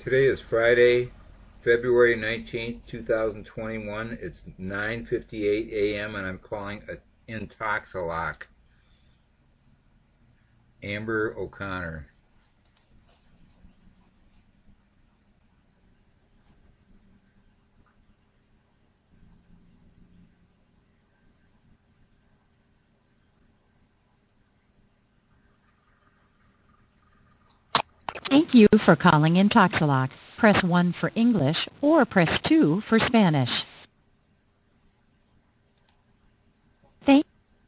Today is Friday, February 19th, 2021. It's 9:58 a.m. and I'm calling Intoxalock. Amber O'Connor. Thank you for calling Intoxalock. Press 1 for English or press 2 for Spanish.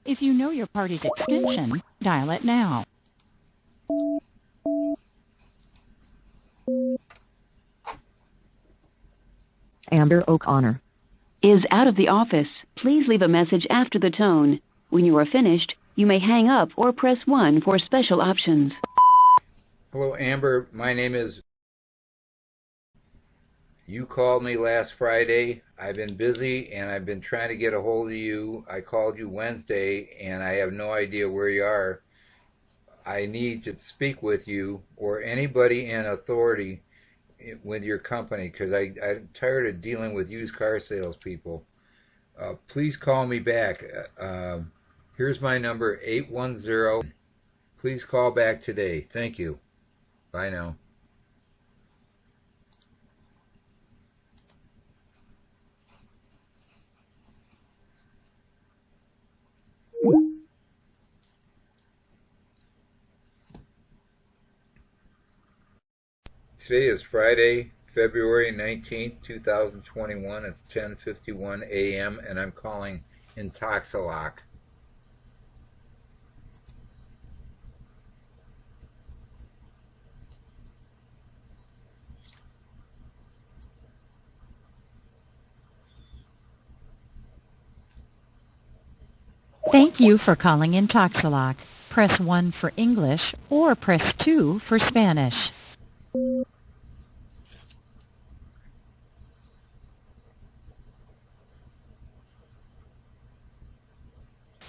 If you know your party's extension, dial it now. Amber O'Connor is out of the office. Please leave a message after the tone. When you are finished, you may hang up or press 1 for special options. Hello, Amber. My name is... You called me last Friday. I've been busy and I've been trying to get a hold of you. I called you Wednesday and I have no idea where you are. I need to speak with you or anybody in authority with your company because I'm tired of dealing with used car salespeople. Please call me back. Here's my number, 810. Please call back today. Thank you. Bye now. Today is Friday, February 19th, 2021. It's 10:51 a.m. and I'm calling Intoxalock. Thank you for calling Intoxalock. Press 1 for English or press 2 for Spanish.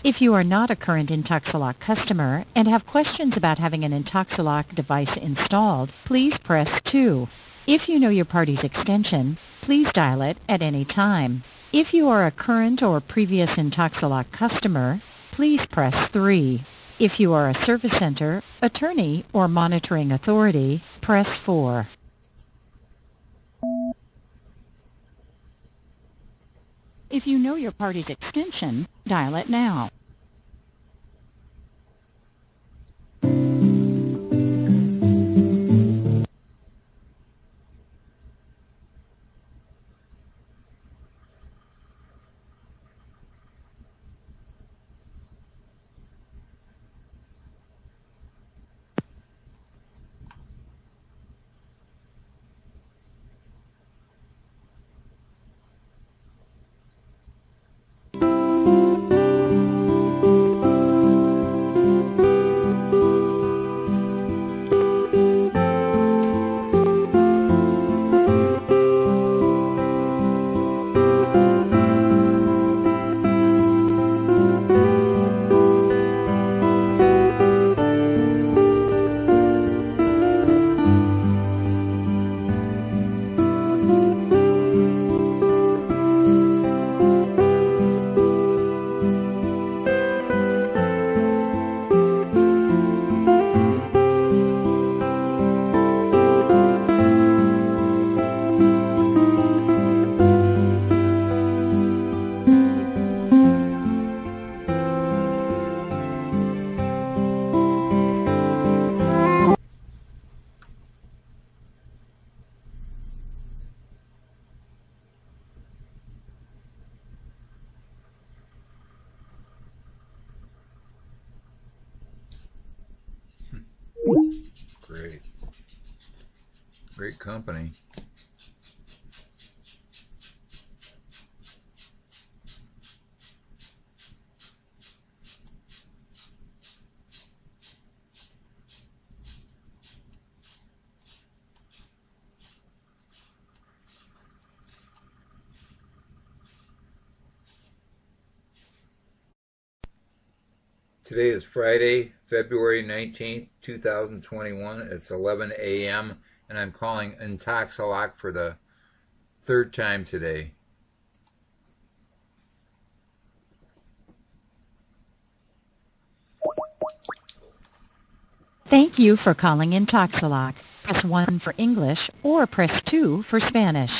If you are not a current Intoxalock customer and have questions about having an Intoxalock device installed, please press 2. If you know your party's extension, please dial it at any time. If you are a current or previous Intoxalock customer, please press 3. If you are a service center, attorney, or monitoring authority, press 4. If you know your party's extension, dial it now. Great company. Today is Friday, February 19th, 2021. It's 11 a.m. and I'm calling Intoxalock for the third time today. Thank you for calling Intoxalock. Press 1 for English or press 2 for Spanish.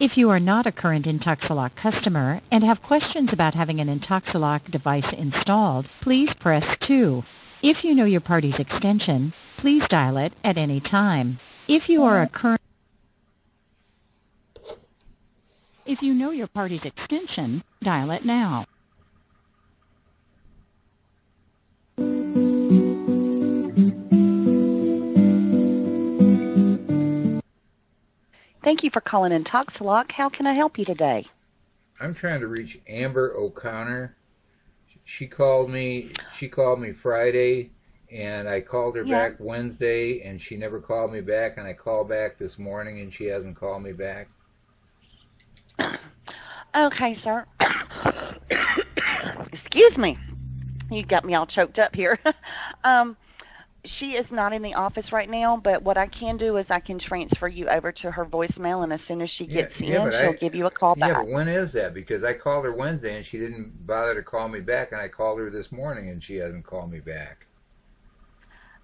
If you are not a current Intoxalock customer and have questions about having an Intoxalock device installed, please press 2. If you know your party's extension, please dial it at any time. If you know your party's extension, dial it now. Thank you for calling Intoxalock. How can I help you today? I'm trying to reach Amber O'Connor. She called me Friday, and I called her back Wednesday, and she never called me back, and I called back this morning, and she hasn't called me back. Okay, sir. Excuse me. You got me all choked up here. She is not in the office right now, but what I can do is I can transfer you over to her voicemail, and as soon as she gets in, she'll give you a call back. Yeah, but when is that? Because I called her Wednesday, and she didn't bother to call me back, and I called her this morning, and she hasn't called me back.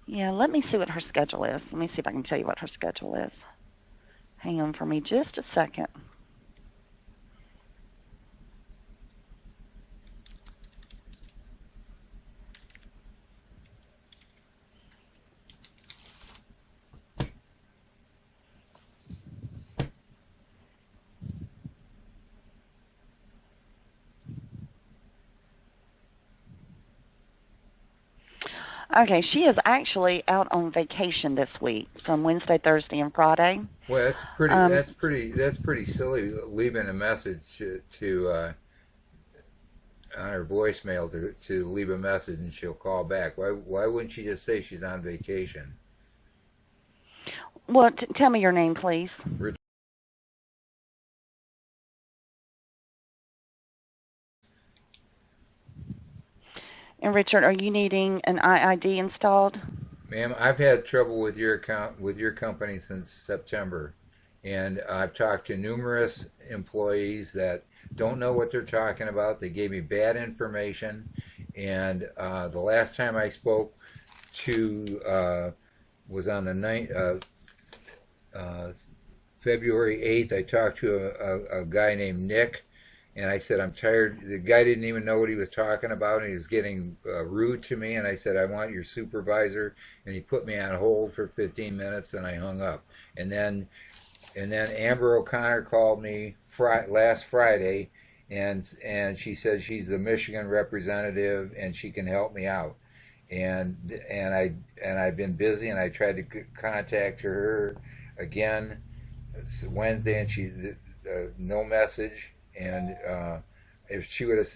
Yeah, let me see what her schedule is. Let me see if I can tell you what her schedule is. Hang on for me just a second. Okay, she is actually out on vacation this week from Wednesday, Thursday, and Friday. Well, that's pretty silly leaving a message to on her voicemail to leave a message and she'll call back. Why wouldn't she just say she's on vacation? Well, tell me your name, please. And Richard, are you needing an IID installed? Ma'am, I've had trouble with your company since September, and I've talked to numerous employees that don't know what they're talking about. They gave me bad information, and the last time I spoke to was on the February 8th. I talked to a guy named Nick. And I said, I'm tired. The guy didn't even know what he was talking about, and he was getting rude to me. And I said, I want your supervisor. And he put me on hold for 15 minutes, and I hung up. And then Amber O'Connor called me last Friday, and she said she's the Michigan representative, and she can help me out. And I've been busy, and I tried to contact her again Wednesday, and she no message. And if she would have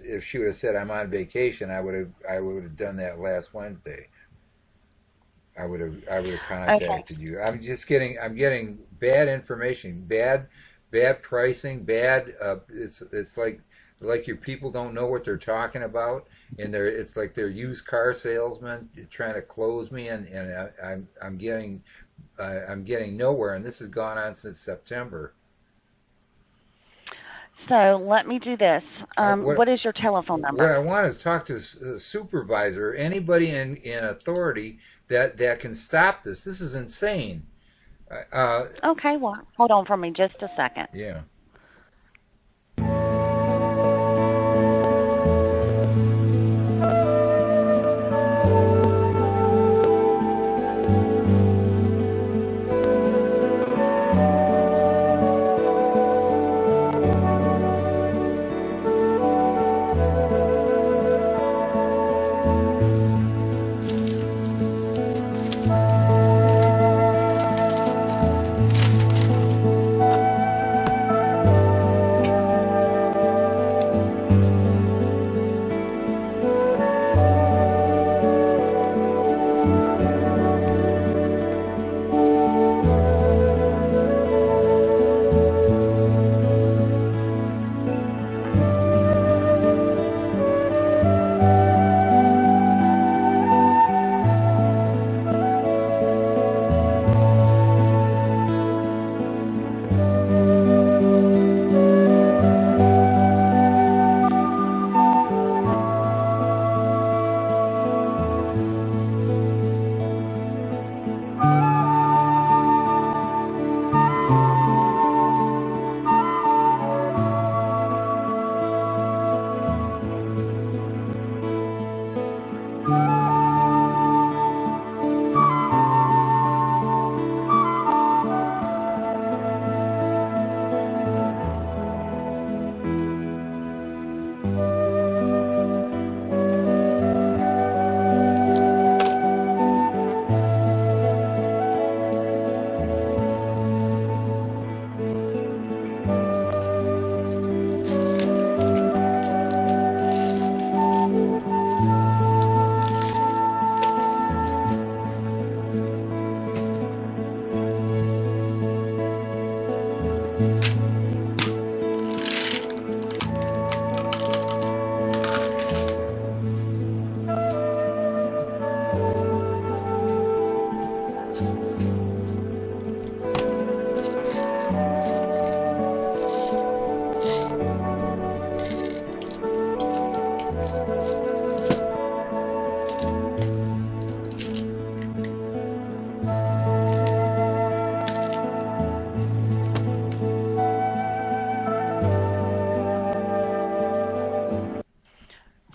said I'm on vacation, I would have done that last Wednesday. I would have contacted you. I'm getting bad information, bad pricing, bad. It's like your people don't know what they're talking about, and it's like they're used car salesmen trying to close me, and I'm getting nowhere, and this has gone on since September. So let me do this. What is your telephone number? What I want is talk to a supervisor, anybody in authority that can stop this. This is insane. Okay, well, hold on for me just a second. Yeah.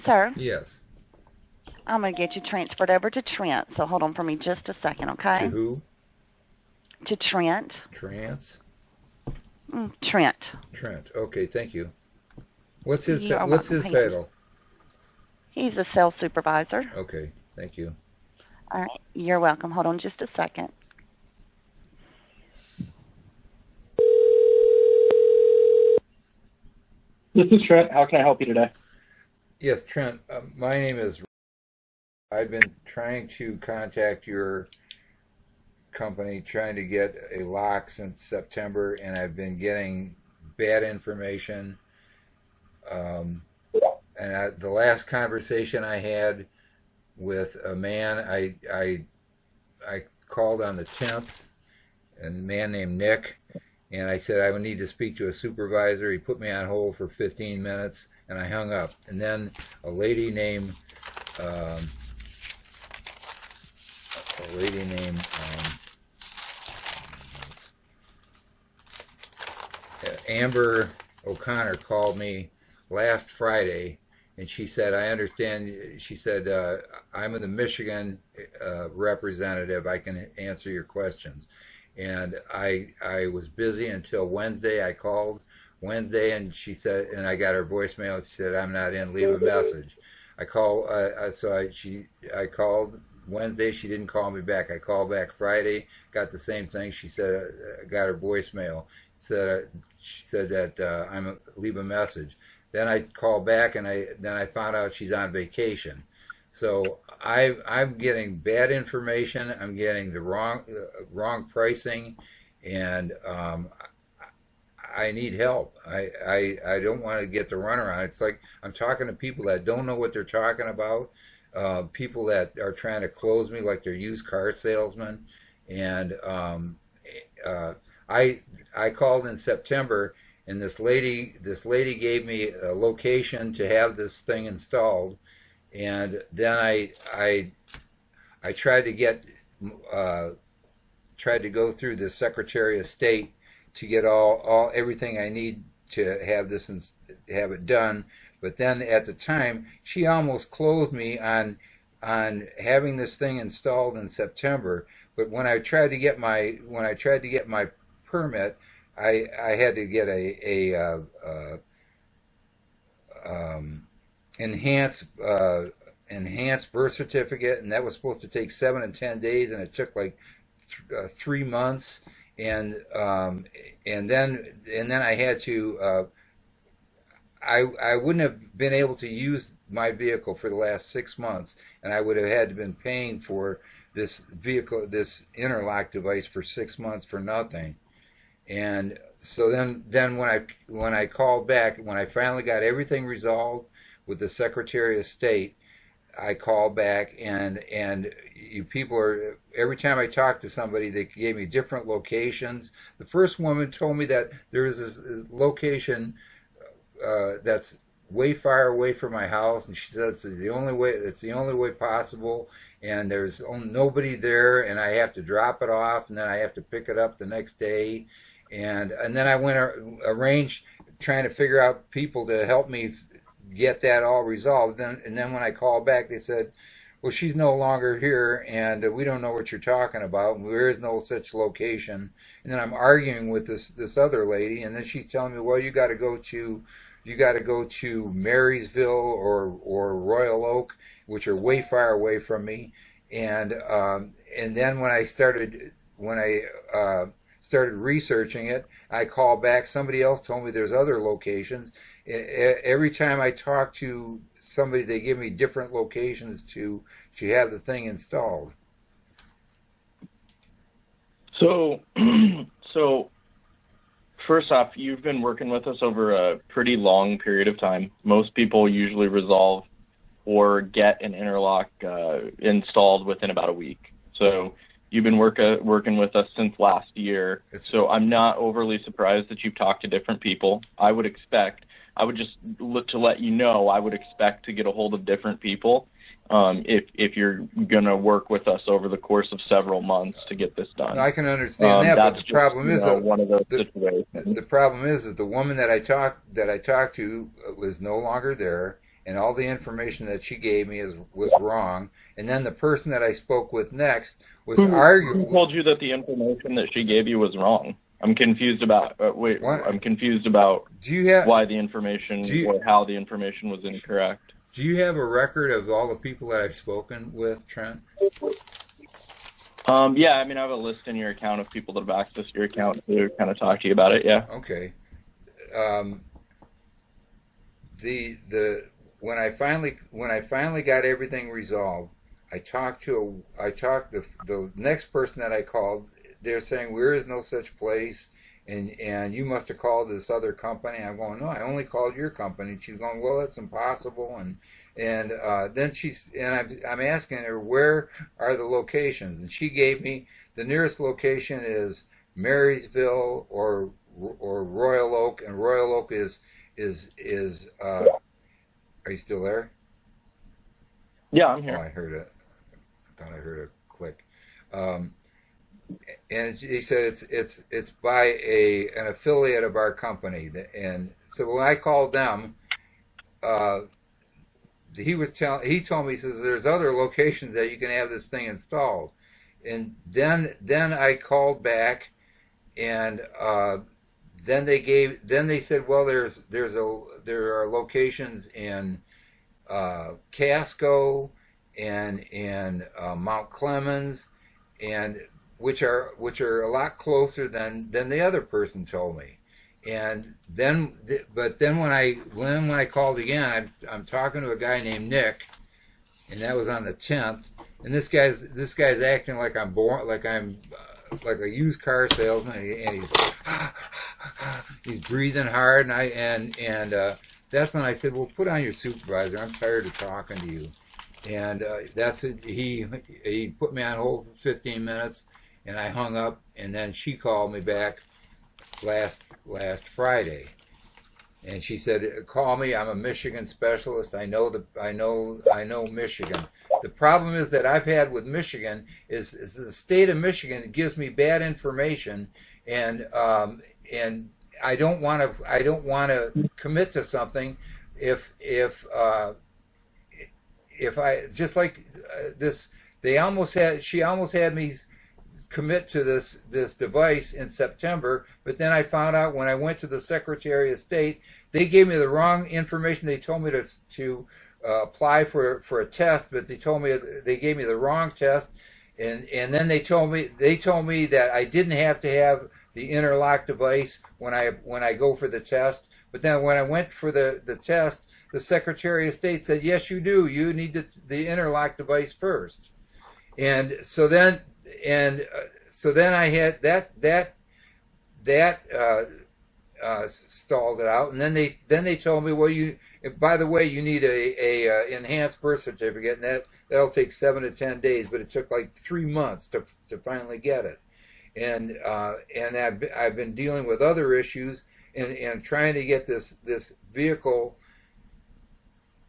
Sir? Yes. I'm going to get you transferred over to Trent, so hold on for me just a second, okay? To who? To Trent. Trance? Trent. Trent. Okay, thank you. What's his title? He's a sales supervisor. Okay, thank you. All right, you're welcome. Hold on just a second. This is Trent. How can I help you today? Yes, Trent. My name is. I've been trying to contact your company, trying to get a lock since September, and I've been getting bad information. And the last conversation I had with a man, I called on the 10th, and a man named Nick, and I said I would need to speak to a supervisor. He put me on hold for 15 minutes, and I hung up. And then a lady named Amber O'Connor called me last Friday, and she said, I understand, she said, I'm the Michigan representative. I can answer your questions. And I was busy until Wednesday. I called Wednesday, and she said, and I got her voicemail. She said, I'm not in, leave a message. I called Wednesday. She didn't call me back. I called back Friday, got the same thing. She said, I got her voicemail. She said that I'm leave a message. Then I called back, and then I found out she's on vacation. So I'm getting bad information. I'm getting the wrong pricing, and I need help. I don't want to get the runaround. It's like I'm talking to people that don't know what they're talking about, people that are trying to close me like they're used car salesmen. And I called in September, and this lady gave me a location to have this thing installed. And then I tried to go through the Secretary of State to get everything I need to have this have it done. But then at the time, she almost closed me on having this thing installed in September. But when I tried to get my permit, I had to get a enhanced birth certificate, and that was supposed to take 7 and 10 days, and it took like 3 months, and then I had to I wouldn't have been able to use my vehicle for the last 6 months, and I would have had to been paying for this vehicle, this interlock device, for 6 months for nothing. And so then when I called back, when I finally got everything resolved with the Secretary of State, I called back, and you people are, every time I talked to somebody, they gave me different locations. The first woman told me that there is this location that's way far away from my house, and she says it's the only way possible, and there's nobody there, and I have to drop it off, and then I have to pick it up the next day, and then I went arranged trying to figure out people to help me get that all resolved. And then when I called back, they said, well, she's no longer here, and we don't know what you're talking about. There is no such location. And then I'm arguing with this other lady, and then she's telling me, well, you got to go to Marysville or Royal Oak, which are way far away from me. And then when I started researching it, I called back. Somebody else told me there's other locations. Every time I talk to somebody, they give me different locations to have the thing installed. So first off, you've been working with us over a pretty long period of time. Most people usually resolve or get an interlock installed within about a week. So you've been working with us since last year. So I'm not overly surprised that you've talked to different people. I would just look to let you know, I would expect to get a hold of different people if you're going to work with us over the course of several months to get this done. I can understand that, but the problem is one of those situations. The problem is that the woman that I talked to was no longer there, and all the information that she gave me was wrong. And then the person that I spoke with next was arguing. Who told you that the information that she gave you was wrong? I'm confused about. I'm confused about why the information or how the information was incorrect. Do you have a record of all the people that I've spoken with, Trent? Yeah, I mean, I have a list in your account of people that have accessed your account to kind of talk to you about it. Yeah. Okay. When I finally got everything resolved, the next person that I called. They're saying there is no such place, and you must have called this other company. I'm going, no, I only called your company. And she's going, well, that's impossible. And then I'm asking her, where are the locations? And she gave me the nearest location is Marysville or Royal Oak, and Royal Oak is are you still there? Yeah, I'm here. Oh, I thought I heard a click. And he said it's by an affiliate of our company, and so when I called them, he told me, he says there's other locations that you can have this thing installed, and then I called back, and then they said, well, there are locations in Casco and in Mount Clemens, and which are a lot closer than the other person told me. And then when I called again, I'm talking to a guy named Nick, and that was on the 10th. And this guy's acting like I'm like a used car salesman, and he's breathing hard, and that's when I said, well, put on your supervisor. I'm tired of talking to you. And he put me on hold for 15 minutes. And I hung up, and then she called me back last Friday, and she said, "Call me. I'm a Michigan specialist. I know Michigan. The problem is that I've had with Michigan is the state of Michigan gives me bad information, and I don't want to commit to something if I just like this. She almost had me commit to this device in September, but then I found out when I went to the Secretary of State, they gave me the wrong information. They told me to apply for a test, but they gave me the wrong test, and then they told me that I didn't have to have the Interlock device when I go for the test. But then when I went for the test, the Secretary of State said, yes, you do. You need the Interlock device first. And so then I had that stalled it out, and then they told me, well, by the way, you need a enhanced birth certificate, and that'll take 7 to 10 days, but it took like 3 months to finally get it, and I've been dealing with other issues and trying to get this vehicle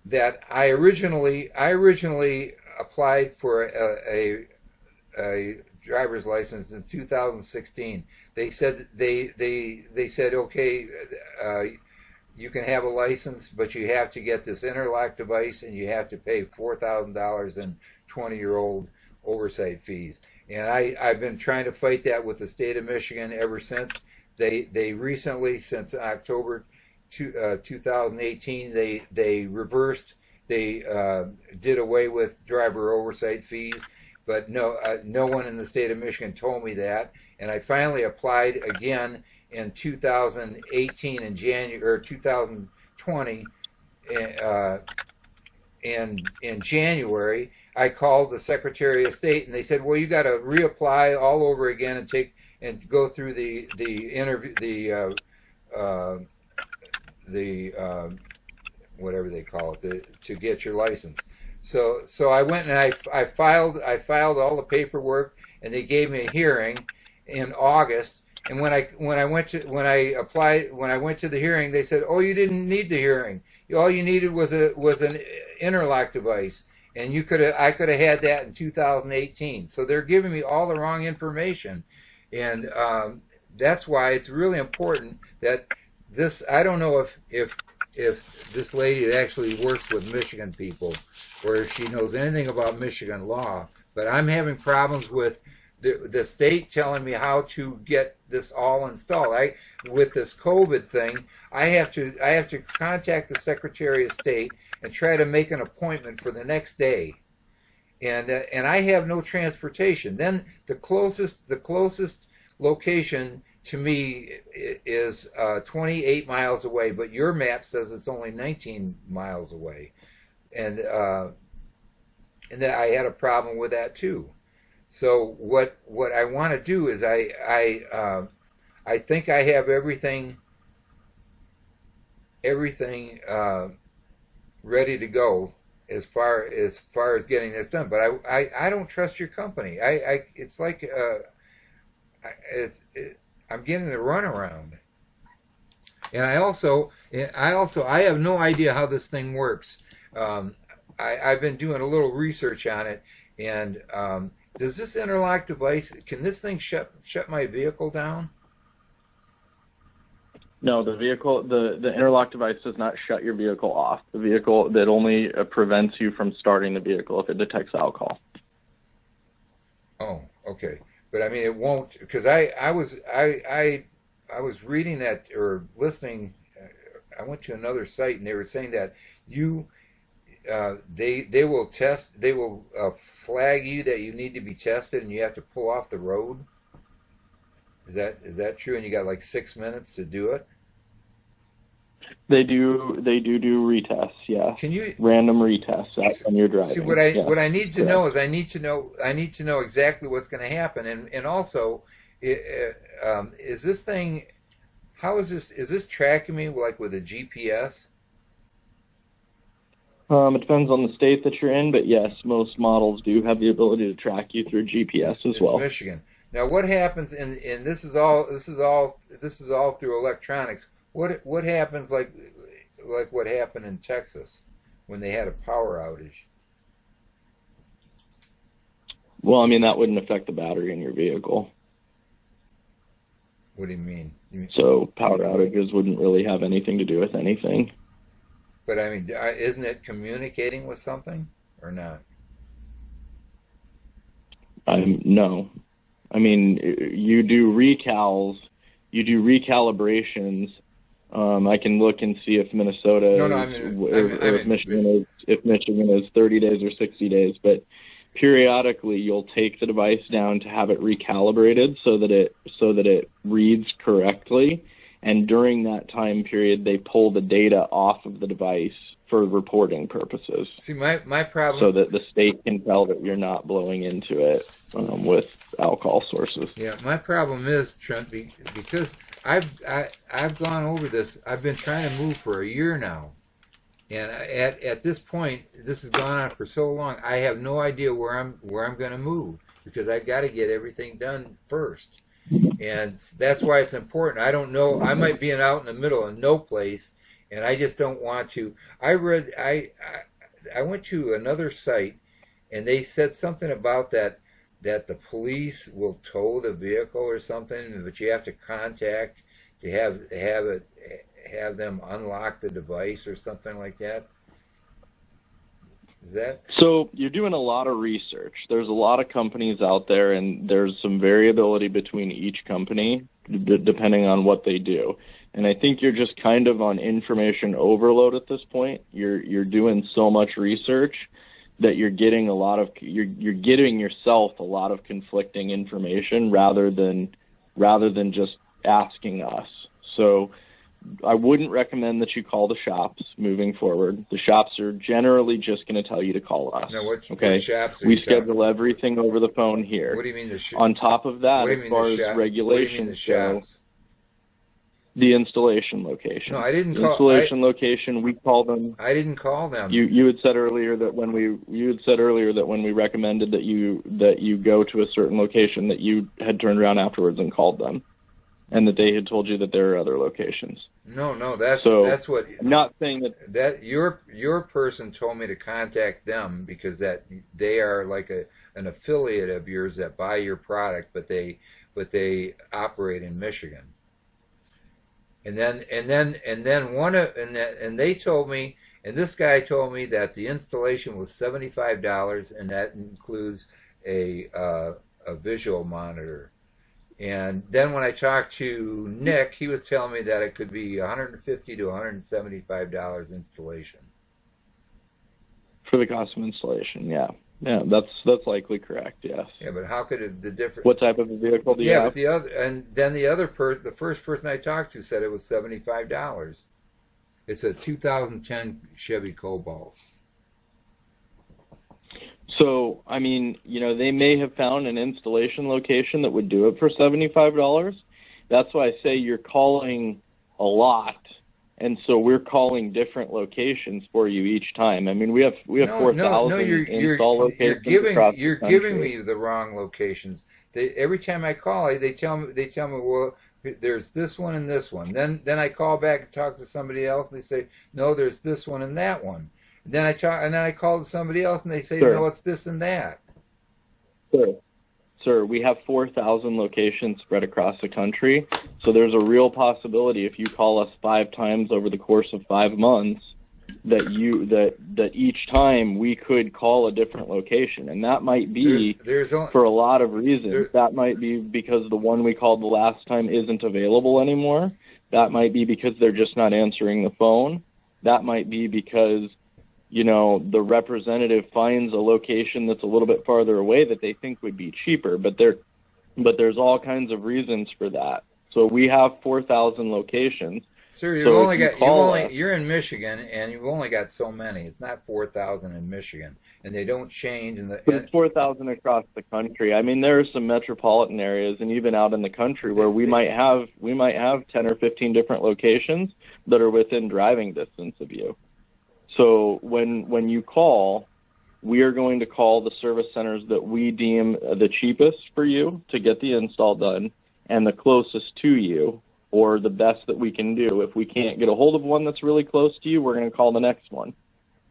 that I originally applied for a driver's license in 2016. They said they said, okay, you can have a license, but you have to get this Interlock device, and you have to pay $4,000 in 20-year-old oversight fees. And I've been trying to fight that with the state of Michigan ever since. They recently, since October 2018, they reversed. They did away with driver oversight fees. But no one in the state of Michigan told me that, and I finally applied again in 2018 in January or 2020. In January, I called the Secretary of State, and they said, "Well, you got to reapply all over again and go through the interview, whatever they call it, to get your license." So I went and I filed all the paperwork, and they gave me a hearing in August. And when I went to the hearing, they said, "Oh, you didn't need the hearing. All you needed was an Interlock device, and I could have had that in 2018." So they're giving me all the wrong information, and that's why it's really important that this. I don't know if if this lady actually works with Michigan people, or if she knows anything about Michigan law. But I'm having problems with the state telling me how to get this all installed. With this COVID thing, I have to contact the Secretary of State and try to make an appointment for the next day, and I have no transportation. Then the closest location to me is 28 miles away, but your map says it's only 19 miles away, and that I had a problem with that too. So what I want to do is I think I have everything ready to go as far as getting this done. But I don't trust your company. It's like I'm getting the runaround. And I have no idea how this thing works. I've been doing a little research on it, and does this interlock device, can this thing shut my vehicle down? No, the interlock device does not shut your vehicle off. The vehicle, that only prevents you from starting the vehicle if it detects alcohol. Oh, okay. But I mean, it won't, because I was reading that or listening. I went to another site and they were saying that they will test, they will flag you that you need to be tested and you have to pull off the road. Is that true? And you got like 6 minutes to do it? They do retests, yeah. Can you random retests when you're driving? See, what I need to know is I need to know exactly what's going to happen, and also, is this thing? How is this tracking me like with a GPS? It depends on the state that you're in, but yes, most models do have the ability to track you through GPS as well. Michigan. Now, what happens? And this is all through electronics. What happens like what happened in Texas when they had a power outage? Well, I mean, that wouldn't affect the battery in your vehicle. What do you mean? So power outages wouldn't really have anything to do with anything. But I mean, isn't it communicating with something or not? No. I mean, you do recals, you do recalibrations. I can look and see if Minnesota, if Michigan is 30 days or 60 days. But periodically, you'll take the device down to have it recalibrated so that it reads correctly. And during that time period, they pull the data off of the device for reporting purposes. See, my problem... So that the state can tell that you're not blowing into it with alcohol sources. Yeah, my problem is, Trent, because I've gone over this. I've been trying to move for a year now. And at this point, this has gone on for so long, I have no idea where I'm going to move, because I've got to get everything done first. And that's why it's important. I don't know. I might be out in the middle of no place, and I just don't want to. I went to another site, and they said something about that the police will tow the vehicle or something, but you have to contact to have them unlock the device or something like that. Is that? So you're doing a lot of research. There's a lot of companies out there, and there's some variability between each company depending on what they do. And I think you're just kind of on information overload at this point. You're doing so much research that you're getting you're getting yourself a lot of conflicting information rather than just asking us. So I wouldn't recommend that you call the shops moving forward. The shops are generally just going to tell you to call us. Now, what shops we schedule everything over the phone here. What do you mean On top of that, as far as regulations go, the installation location. No, I didn't the call. Installation location. We call them. I didn't call them. You had said earlier that when we recommended that you go to a certain location, that you had turned around afterwards and called them, and that they had told you that there are other locations. No, that's what. I'm not saying that your person told me to contact them because that they are like an affiliate of yours that buy your product, but they operate in Michigan. And they told me, and this guy told me that the installation was $75, and that includes a visual monitor. And then when I talked to Nick, he was telling me that it could be $150 to $175 installation. For the cost of installation, yeah. Yeah, that's likely correct, yes. Yeah, but how could the difference... What type of a vehicle do you have? Yeah, but the first person I talked to said it was $75. It's a 2010 Chevy Cobalt. So, I mean, you know, they may have found an installation location that would do it for $75. That's why I say you're calling a lot, and so we're calling different locations for you each time. I mean, we have 4,000 install locations across the country. You're giving me the wrong locations. Every time I call, they tell me, well, there's this one and this one. Then I call back and talk to somebody else, and they say, no, there's this one and that one. Then I call to somebody else, and they say, Sure. no, it's this and that. Sir, we have 4,000 locations spread across the country, so there's a real possibility if you call us 5 times over the course of 5 months that each time we could call a different location, and that might be for a lot of reasons. That might be because the one we called the last time isn't available anymore. That might be because they're just not answering the phone. That might be because, you know, the representative finds a location that's a little bit farther away that they think would be cheaper, but there's all kinds of reasons for that. So we have 4,000 locations. Sir, you're in Michigan, and you've only got so many. It's not 4,000 in Michigan, and they don't change. It's 4,000 across the country. I mean, there are some metropolitan areas, and even out in the country, where we might have 10 or 15 different locations that are within driving distance of you. So when you call, we are going to call the service centers that we deem the cheapest for you to get the install done and the closest to you, or the best that we can do. If we can't get a hold of one that's really close to you, we're going to call the next one.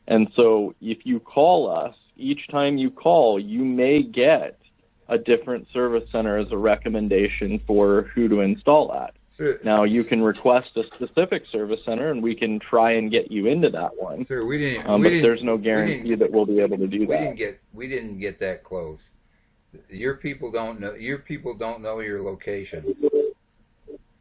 And so if you call us, each time you call, you may get a different service center as a recommendation for who to install at. Now, you can request a specific service center, and we can try and get you into that one. Sir, but there's no guarantee that we'll be able to do that. We didn't get that close. Your people don't know your locations.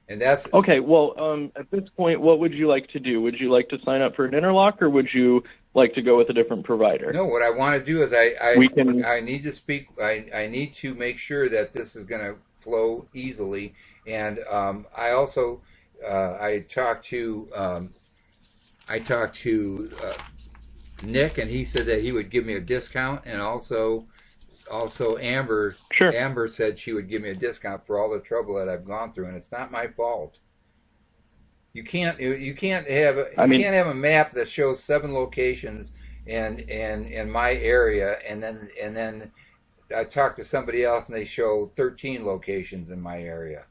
And that's okay. Well, at this point, what would you like to do? Would you like to sign up for an Interlock, or would you like to go with a different provider? No, what I want to do is I need to speak. I need to make sure that this is going to flow easily. And I also I talked to Nick, and he said that he would give me a discount, and also Amber. Sure. Amber said she would give me a discount for all the trouble that I've gone through, and it's not my fault. You can't have a map that shows 7 locations in my area, and then I talk to somebody else and they show 13 locations in my area.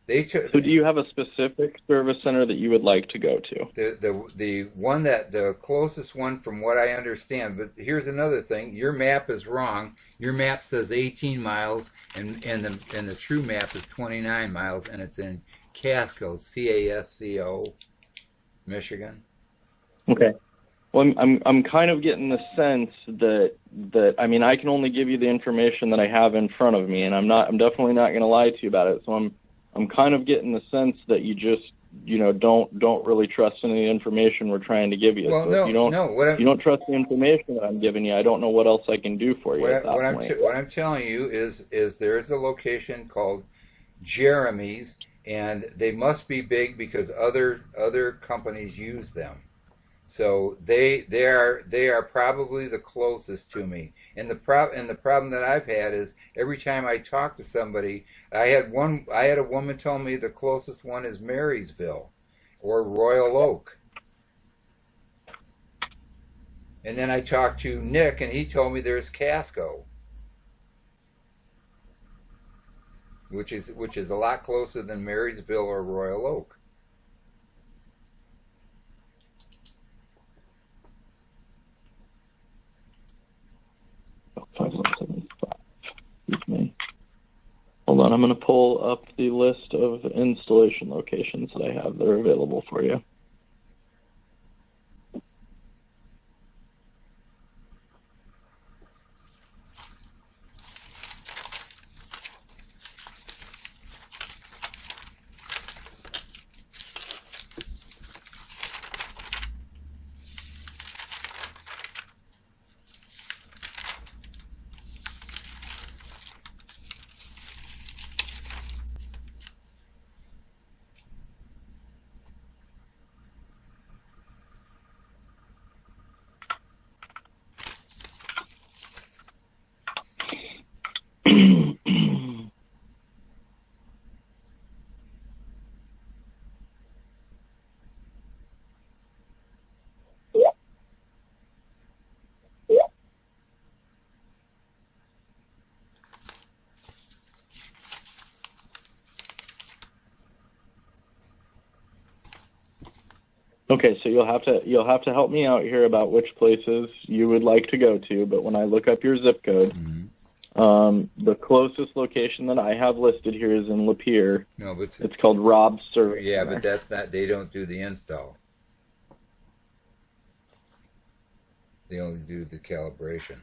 So do you have a specific service center that you would like to go to? The closest one from what I understand, but here's another thing, your map is wrong. Your map says 18 miles and the true map is 29 miles, and it's in Casco, Casco, Michigan. Okay. Well, I'm kind of getting the sense that I mean, I can only give you the information that I have in front of me, and I'm definitely not going to lie to you about it. So I'm kind of getting the sense that you just, you know, don't really trust any of the information we're trying to give you. Well, so if you don't trust the information that I'm giving you, I don't know what else I can do for you. What I'm telling you is there's a location called Jeremy's, and they must be big because other companies use them. So they are probably the closest to me. And the problem that I've had is every time I talk to somebody, I had a woman tell me the closest one is Marysville or Royal Oak. And then I talked to Nick, and he told me there's Casco, which is a lot closer than Marysville or Royal Oak. Hold on, I'm going to pull up the list of installation locations that I have that are available for you. Okay, so you'll have to help me out here about which places you would like to go to. But when I look up your zip code, the closest location that I have listed here is in Lapeer. No, but it's called Rob's Service. Yeah, Center. but that's not. They don't do the install. They only do the calibration.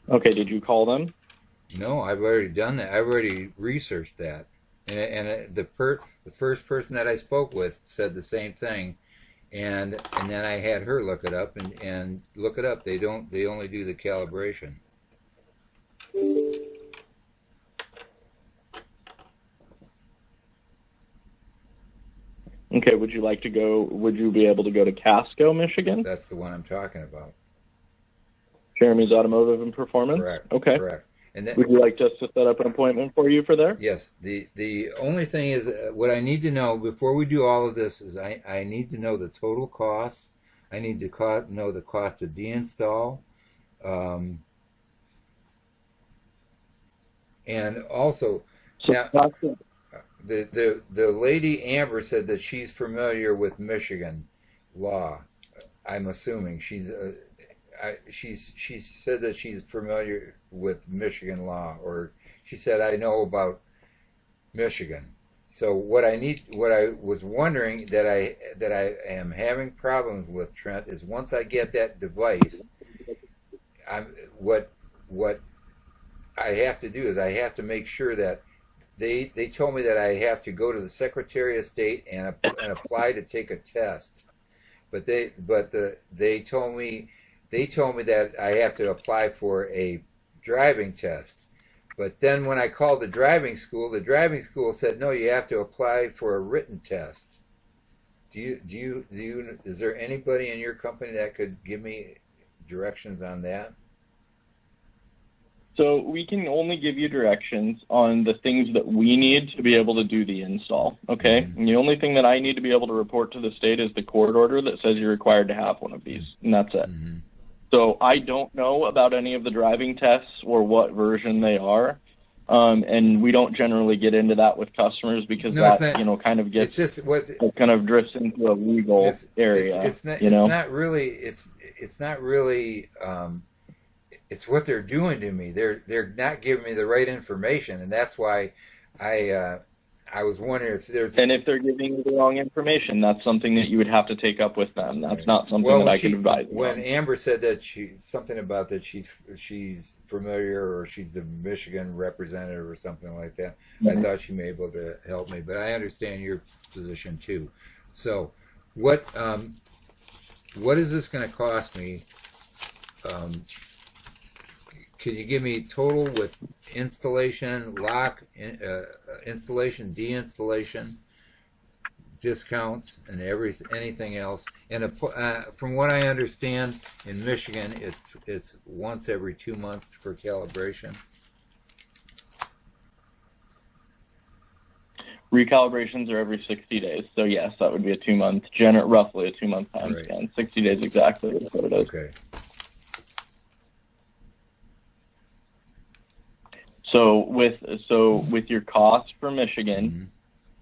Okay, did you call them? No, I've already done that. I've already researched that. And the first person that I spoke with said the same thing, and then I had her look it up and look it up. They only do the calibration. Okay, would you be able to go to Casco, Michigan? That's the one I'm talking about. Jeremy's Automotive and Performance? Correct. Okay. Correct. And then, would you like us to set up an appointment for you for there? Yes. The only thing is, what I need to know before we do all of this is I need to know the total costs. I need to know the cost of deinstall. And also, now, the lady Amber said that she's familiar with Michigan law. I'm assuming she said that she's familiar with Michigan law, or she said I know about Michigan. So what I was wondering that I am having problems with, Trent, is once I get that device, what I have to do is I have to make sure that they told me that I have to go to the Secretary of State and apply to take a test, but they told me that I have to apply for a driving test. But then when I called the driving school said, no, you have to apply for a written test. Is there anybody in your company that could give me directions on that? So we can only give you directions on the things that we need to be able to do the install, okay? Mm-hmm. And the only thing that I need to be able to report to the state is the court order that says you're required to have one of these, and that's it. Mm-hmm. So I don't know about any of the driving tests or what version they are, and we don't generally get into that with customers because kind of gets kind of drifts into a legal area. It's not really. It's what they're doing to me. They're not giving me the right information, and that's why I was wondering if there's... And if they're giving you the wrong information, that's something that you would have to take up with them. That's not something that I can advise you when on. Amber said that something about that she's familiar, or she's the Michigan representative or something like that, mm-hmm. I thought she may be able to help me. But I understand your position too. So what is this going to cost me? Could you give me total with installation, lock, installation, deinstallation, discounts, and anything else? And from what I understand, in Michigan, it's once every 2 months for calibration. Recalibrations are every 60 days. So yes, that would be a 2 month, roughly a 2 month time span. 60 days exactly is what it is. Okay. So with your cost for Michigan, mm-hmm.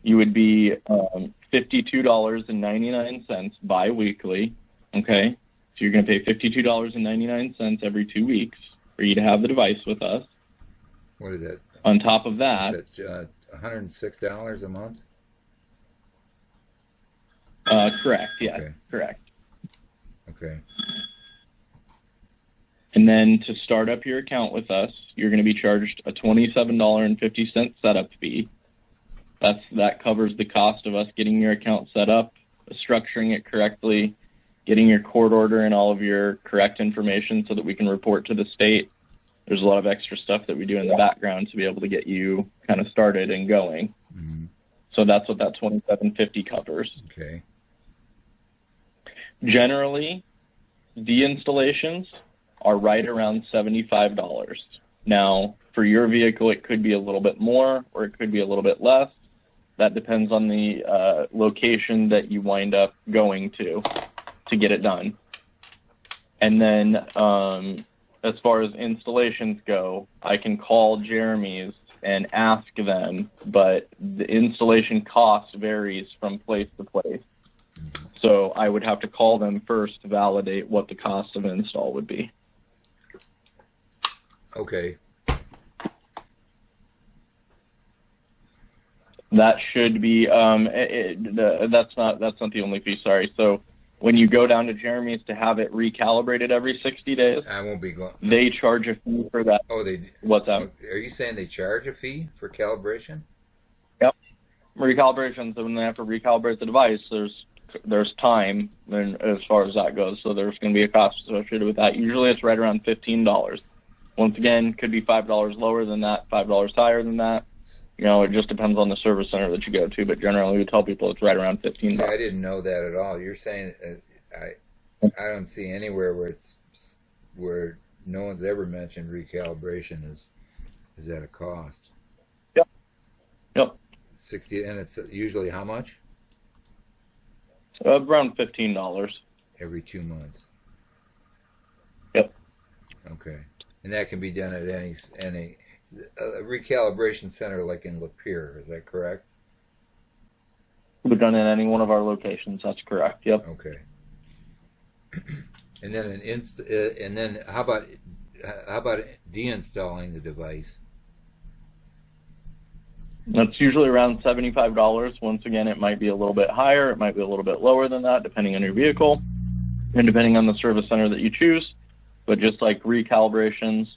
you would be $52.99 biweekly. Okay, so you're going to pay $52.99 every 2 weeks for you to have the device with us. What is that? On top of that, is that $106 a month? Correct. Yeah, okay. Correct. Okay. And then to start up your account with us, you're going to be charged a $27.50 setup fee. That covers the cost of us getting your account set up, structuring it correctly, getting your court order and all of your correct information so that we can report to the state. There's a lot of extra stuff that we do in the background to be able to get you kind of started and going. Mm-hmm. So that's what that $27.50 covers. Okay. Generally, deinstallations are right around $75. Now, for your vehicle, it could be a little bit more or it could be a little bit less. That depends on the location that you wind up going to get it done. And then as far as installations go, I can call Jeremy's and ask them, but the installation cost varies from place to place. So I would have to call them first to validate what the cost of install would be. Okay. That should be that's not the only fee. Sorry. So when you go down to Jeremy's to have it recalibrated every 60 days, I won't be going. They charge a fee for that. Oh, they. What's that? Are you saying they charge a fee for calibration? Yep. Recalibrations. When they have to recalibrate the device, there's time, and as far as that goes, so there's going to be a cost associated with that. Usually, it's right around $15. Once again, could be $5 lower than that, $5 higher than that. You know, it just depends on the service center that you go to, but generally we tell people it's right around $15. See, I didn't know that at all. You're saying I don't see anywhere where no one's ever mentioned recalibration is at a cost. Yep. 60, and it's usually how much? Around $15 every 2 months. Yep. Okay, and that can be done at any a recalibration center like in Lapeer. Is that correct? We've done it at any one of our locations. That's correct. Yep. Okay. And then and then how about deinstalling the device? That's usually around $75. Once again, it might be a little bit higher. It might be a little bit lower than that, depending on your vehicle and depending on the service center that you choose. But just like recalibrations,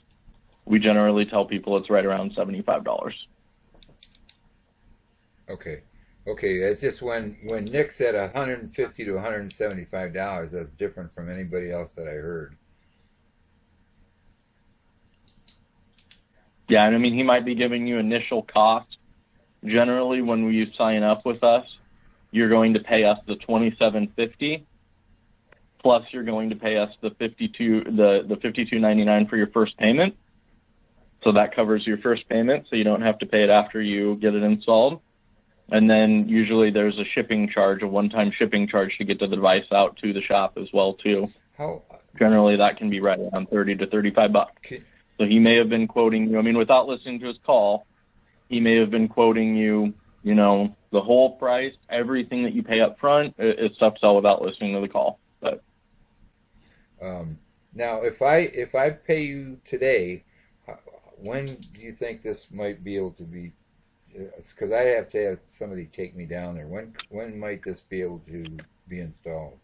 we generally tell people it's right around $75. Okay. It's just when Nick said $150 to $175, that's different from anybody else that I heard. Yeah, and I mean, he might be giving you initial cost. Generally, when you sign up with us, you're going to pay us the $27.50, plus you're going to pay us the $52.99 for your first payment. So that covers your first payment, so you don't have to pay it after you get it installed. And then usually there's a shipping charge, a one-time shipping charge to get the device out to the shop as well too. Generally, that can be right around $30 to $35. So he may have been quoting you. I mean, without listening to his call, he may have been quoting you, you know, the whole price, everything that you pay up front. It's tough to tell without listening to the call. But now, if I pay you today, when do you think this might be able to be? Because I have to have somebody take me down there. When might this be able to be installed?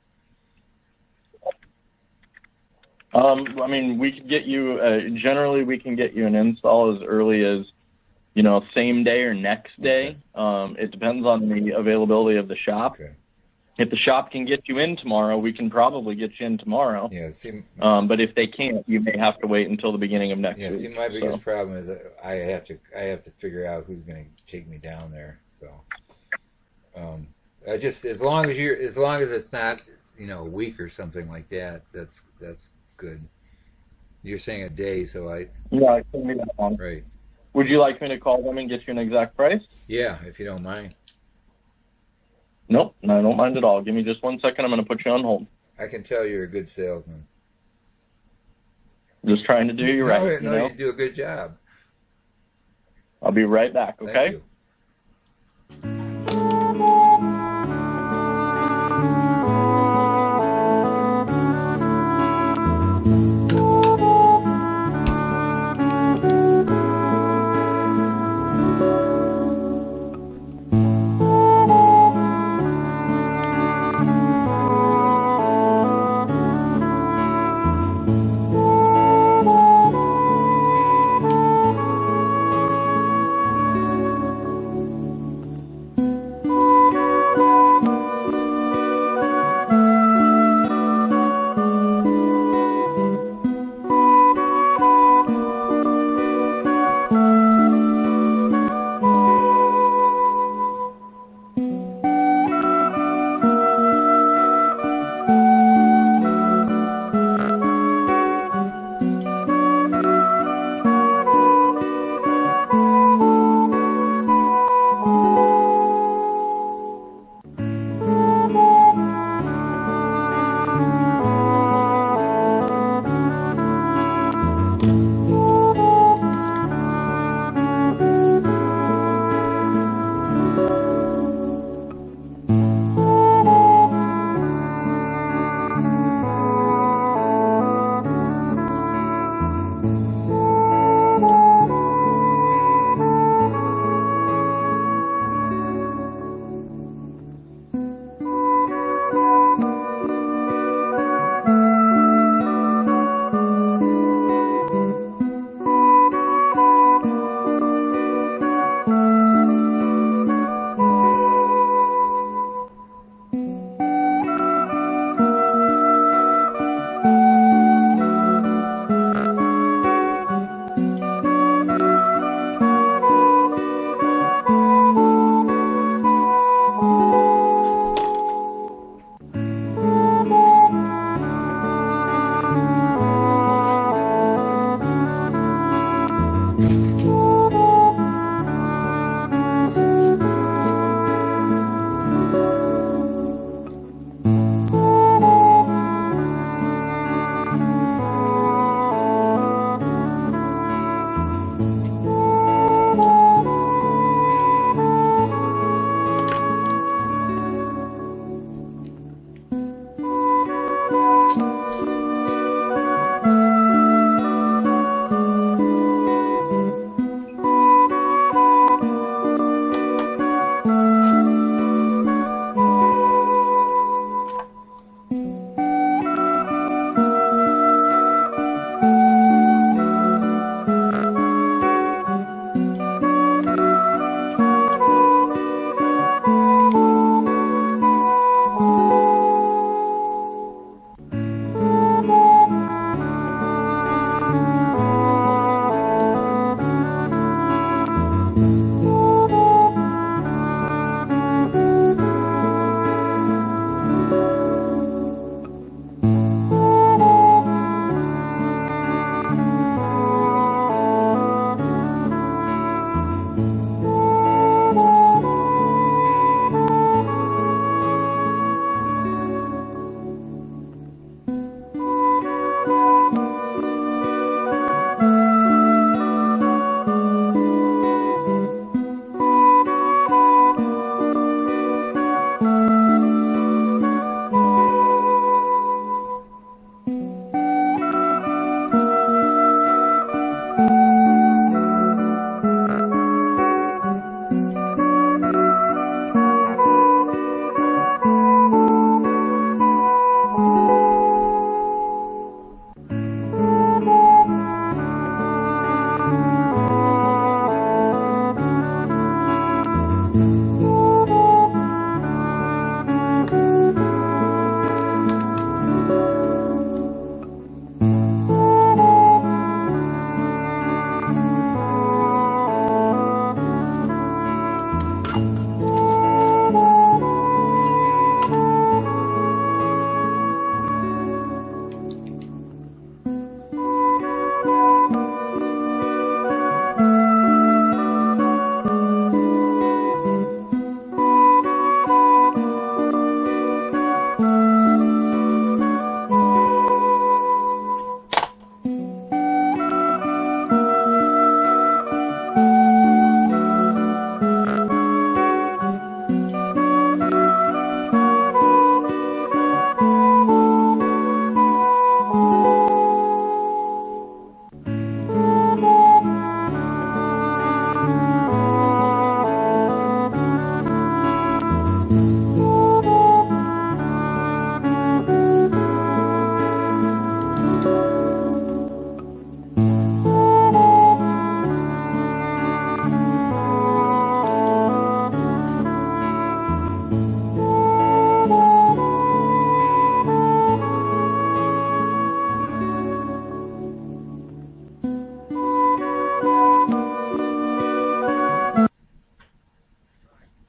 I mean, we can get you. Generally, we can get you an install as early as, you know, same day or next day. Okay. It depends on the availability of the shop. Okay. If the shop can get you in tomorrow, we can probably get you in tomorrow. Yeah. But if they can't, you may have to wait until the beginning of next week. Yeah. See, my biggest problem is that I have to figure out who's going to take me down there. So, I just as long as it's not, you know, a week or something like that, that's good. You're saying a day, so it can be that long. Right. Would you like me to call them and get you an exact price? Yeah, if you don't mind. Nope, I don't mind at all. Give me just 1 second. I'm going to put you on hold. I can tell you're a good salesman. Just trying to do you right. No, you do a good job. I'll be right back, okay? Thank you.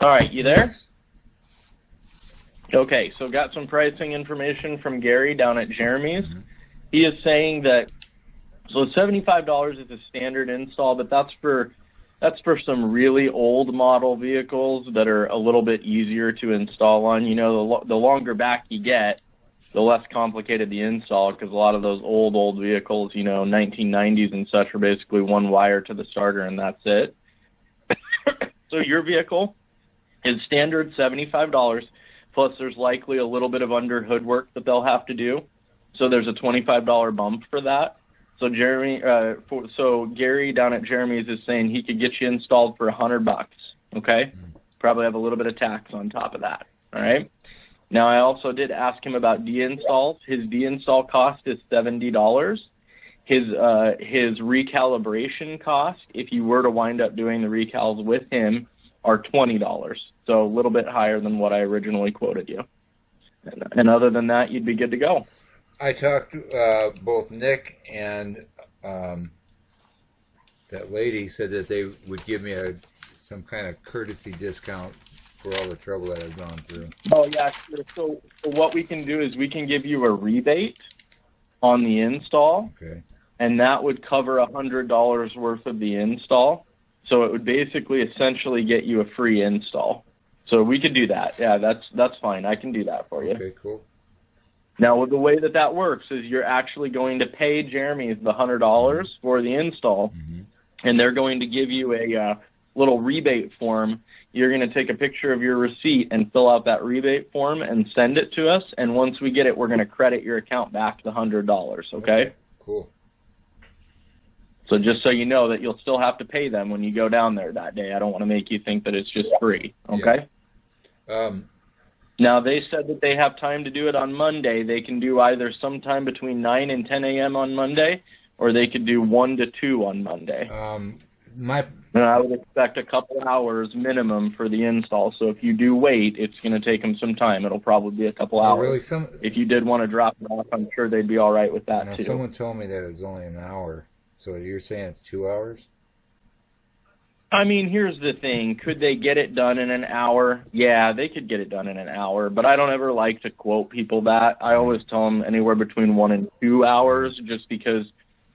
All right, you there? Yes. Okay, so got some pricing information from Gary down at Jeremy's. He is saying that, so $75 is a standard install, but that's for some really old model vehicles that are a little bit easier to install on. You know, the longer back you get, the less complicated the install, because a lot of those old vehicles, you know, 1990s and such, are basically one wire to the starter and that's it. So your vehicle is standard $75, plus there's likely a little bit of under hood work that they'll have to do. So there's a $25 bump for that. So Gary down at Jeremy's is saying he could get you installed for $100. Okay, probably have a little bit of tax on top of that. All right. Now I also did ask him about deinstalls. His deinstall cost is $70. His recalibration cost, if you were to wind up doing the recals with him, are $20. So a little bit higher than what I originally quoted you. And other than that, you'd be good to go. I talked to both Nick and that lady said that they would give me some kind of courtesy discount for all the trouble that I've gone through. Oh, yeah. So what we can do is we can give you a rebate on the install, okay, and that would cover $100 worth of the install. So it would basically essentially get you a free install. So we could do that. Yeah, that's fine. I can do that for you. Okay, cool. Now, the way that works is you're actually going to pay Jeremy's the $100 for the install, and they're going to give you a little rebate form. You're going to take a picture of your receipt and fill out that rebate form and send it to us, and once we get it, we're going to credit your account back the $100, okay? Cool. So just so you know that you'll still have to pay them when you go down there that day. I don't want to make you think that it's just free, okay? Yeah. Now, they said that they have time to do it on Monday. They can do either sometime between 9 and 10 a.m. on Monday, or they could do 1 to 2 on Monday. And I would expect a couple hours minimum for the install. So if you do wait, it's going to take them some time. It'll probably be a couple hours. Really, if you did want to drop it off, I'm sure they'd be all right with that, too. Someone told me that it was only an hour. So you're saying it's 2 hours? I mean, here's the thing. Could they get it done in an hour? Yeah, they could get it done in an hour, but I don't ever like to quote people that. I always tell them anywhere between 1 and 2 hours, just because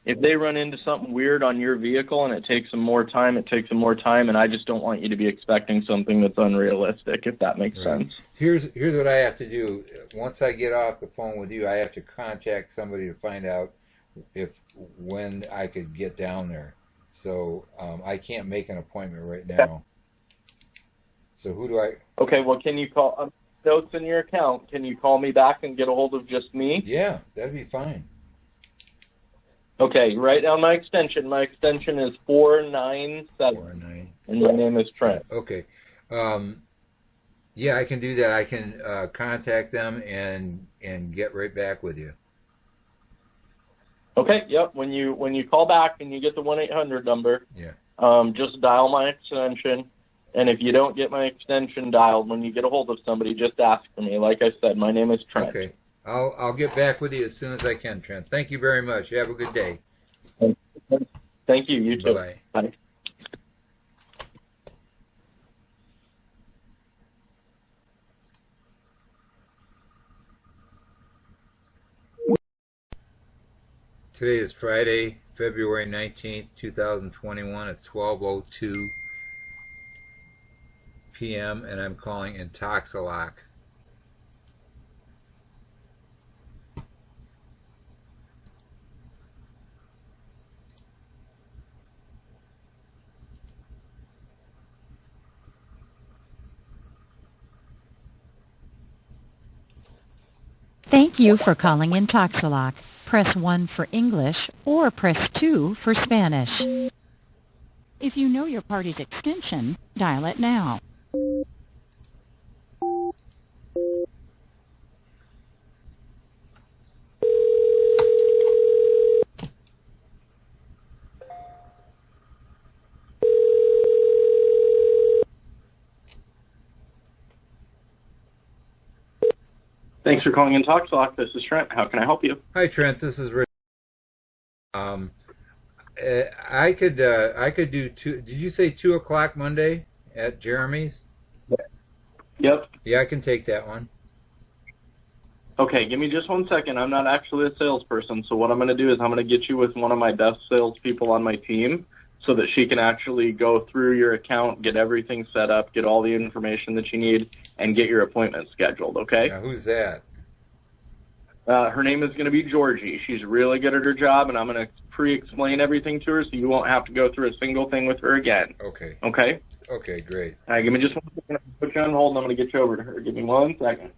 if they run into something weird on your vehicle and it takes them more time, it takes them more time, and I just don't want you to be expecting something that's unrealistic, if that makes sense. Here's what I have to do. Once I get off the phone with you, I have to contact somebody to find out when I could get down there. So I can't make an appointment right now. So who do I... Okay, well, can you call... notes in your account, can you call me back and get a hold of just me? Yeah, that'd be fine. Okay, write down my extension. My extension is 497. 497. And my name is Trent. Okay. Yeah, I can do that. I can contact them and get right back with you. Okay, yep. When you call back and you get the 1-800 number, just dial my extension. And if you don't get my extension dialed, when you get a hold of somebody, just ask for me. Like I said, my name is Trent. Okay. I'll get back with you as soon as I can, Trent. Thank you very much. You have a good day. Thank you. You too. Bye-bye. Bye. Today is Friday, February 19th, 2021. It's 12:02 p.m. and I'm calling Intoxalock. Thank you for calling Intoxalock. Press 1 for English or press 2 for Spanish. If you know your party's extension, dial it now. Thanks for calling Intoxalock. This is Trent. How can I help you? Hi, Trent. This is Rich. I could do two. Did you say 2 o'clock Monday at Jeremy's? Yep. Yeah, I can take that one. Okay, give me just 1 second. I'm not actually a salesperson, so what I'm going to do is I'm going to get you with one of my best salespeople on my team so that she can actually go through your account, get everything set up, get all the information that you need, and get your appointment scheduled, okay? Now, who's that? Her name is going to be Georgie. She's really good at her job, and I'm going to pre-explain everything to her so you won't have to go through a single thing with her again. Okay. Okay? Okay, great. All right, give me just 1 second. I'm going to put you on hold, and I'm going to get you over to her. Give me 1 second.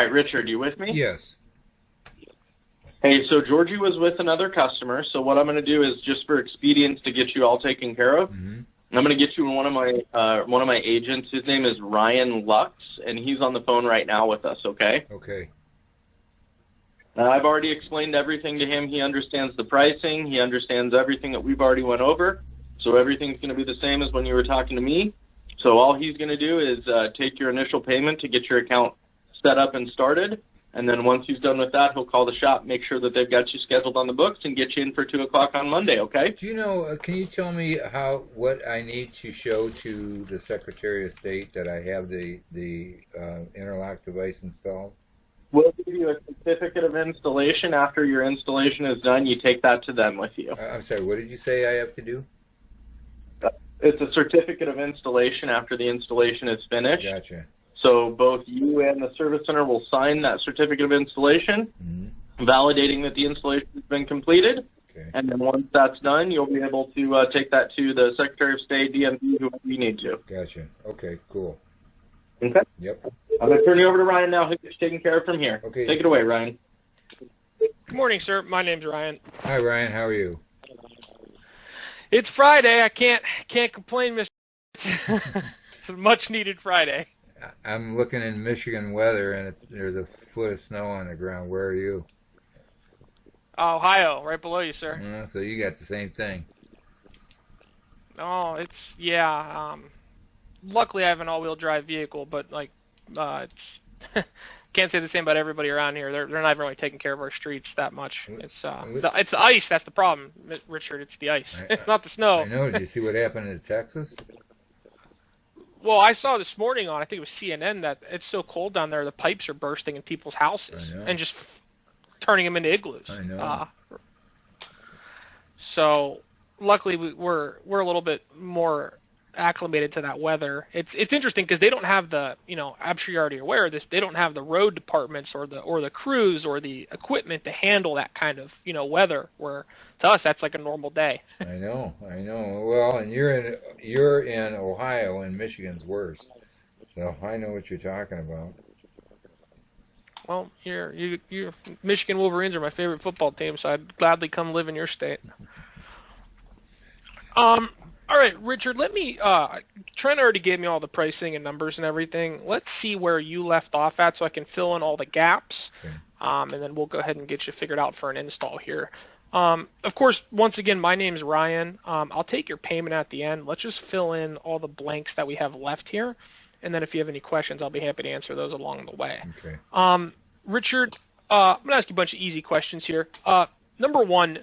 right, Richard, you with me? Yes. Hey, so Georgie was with another customer, so what I'm going to do is, just for expedience to get you all taken care of, I'm going to get you one of my agents. His name is Ryan Lux, and he's on the phone right now with us, okay? Okay. I've already explained everything to him. He understands the pricing. He understands everything that we've already went over, so everything's going to be the same as when you were talking to me. So all he's going to do is take your initial payment to get your account set up and started. And then once he's done with that, he'll call the shop, make sure that they've got you scheduled on the books, and get you in for 2 o'clock on Monday, okay? Do you know, can you tell me what I need to show to the Secretary of State that I have the Interlock device installed? We'll give you a certificate of installation. After your installation is done, you take that to them with you. I'm sorry, what did you say I have to do? It's a certificate of installation after the installation is finished. Gotcha. So both you and the service center will sign that certificate of installation, validating that the installation has been completed. Okay. And then once that's done, you'll be able to take that to the Secretary of State, DMV, whoever you need to. Gotcha. Okay, cool. Okay? Yep. I'm going to turn you over to Ryan now. He'll get you taken care of from here. Okay. Take it away, Ryan. Good morning, sir. My name's Ryan. Hi, Ryan. How are you? It's Friday. I can't complain, Mr. It's a much-needed Friday. I'm looking in Michigan weather, and there's a foot of snow on the ground. Where are you? Ohio, right below you, sir. So you got the same thing. Oh, luckily I have an all-wheel drive vehicle, but it's can't say the same about everybody around here. They're not really taking care of our streets that much. It's the ice that's the problem, Richard. It's the ice. It's not the snow. I know. Did you see what happened in Texas? Well, I saw this morning on, I think it was CNN, that it's so cold down there, the pipes are bursting in people's houses and just turning them into igloos. I know. So luckily we're a little bit more acclimated to that weather. It's interesting because they don't have the, I'm sure you're already aware of this, they don't have the road departments or the crews or the equipment to handle that kind of, weather, where to us that's like a normal day. I know. Well, and you're in Ohio, and Michigan's worse. So I know what you're talking about. Well, you Michigan Wolverines are my favorite football team, so I'd gladly come live in your state. All right, Richard, let me, Trent already gave me all the pricing and numbers and everything. Let's see where you left off at so I can fill in all the gaps, okay. And then we'll go ahead and get you figured out for an install here. Of course, once again, my name's Ryan. I'll take your payment at the end. Let's just fill in all the blanks that we have left here, and then if you have any questions, I'll be happy to answer those along the way. Okay. Richard, I'm going to ask you a bunch of easy questions here. Number one,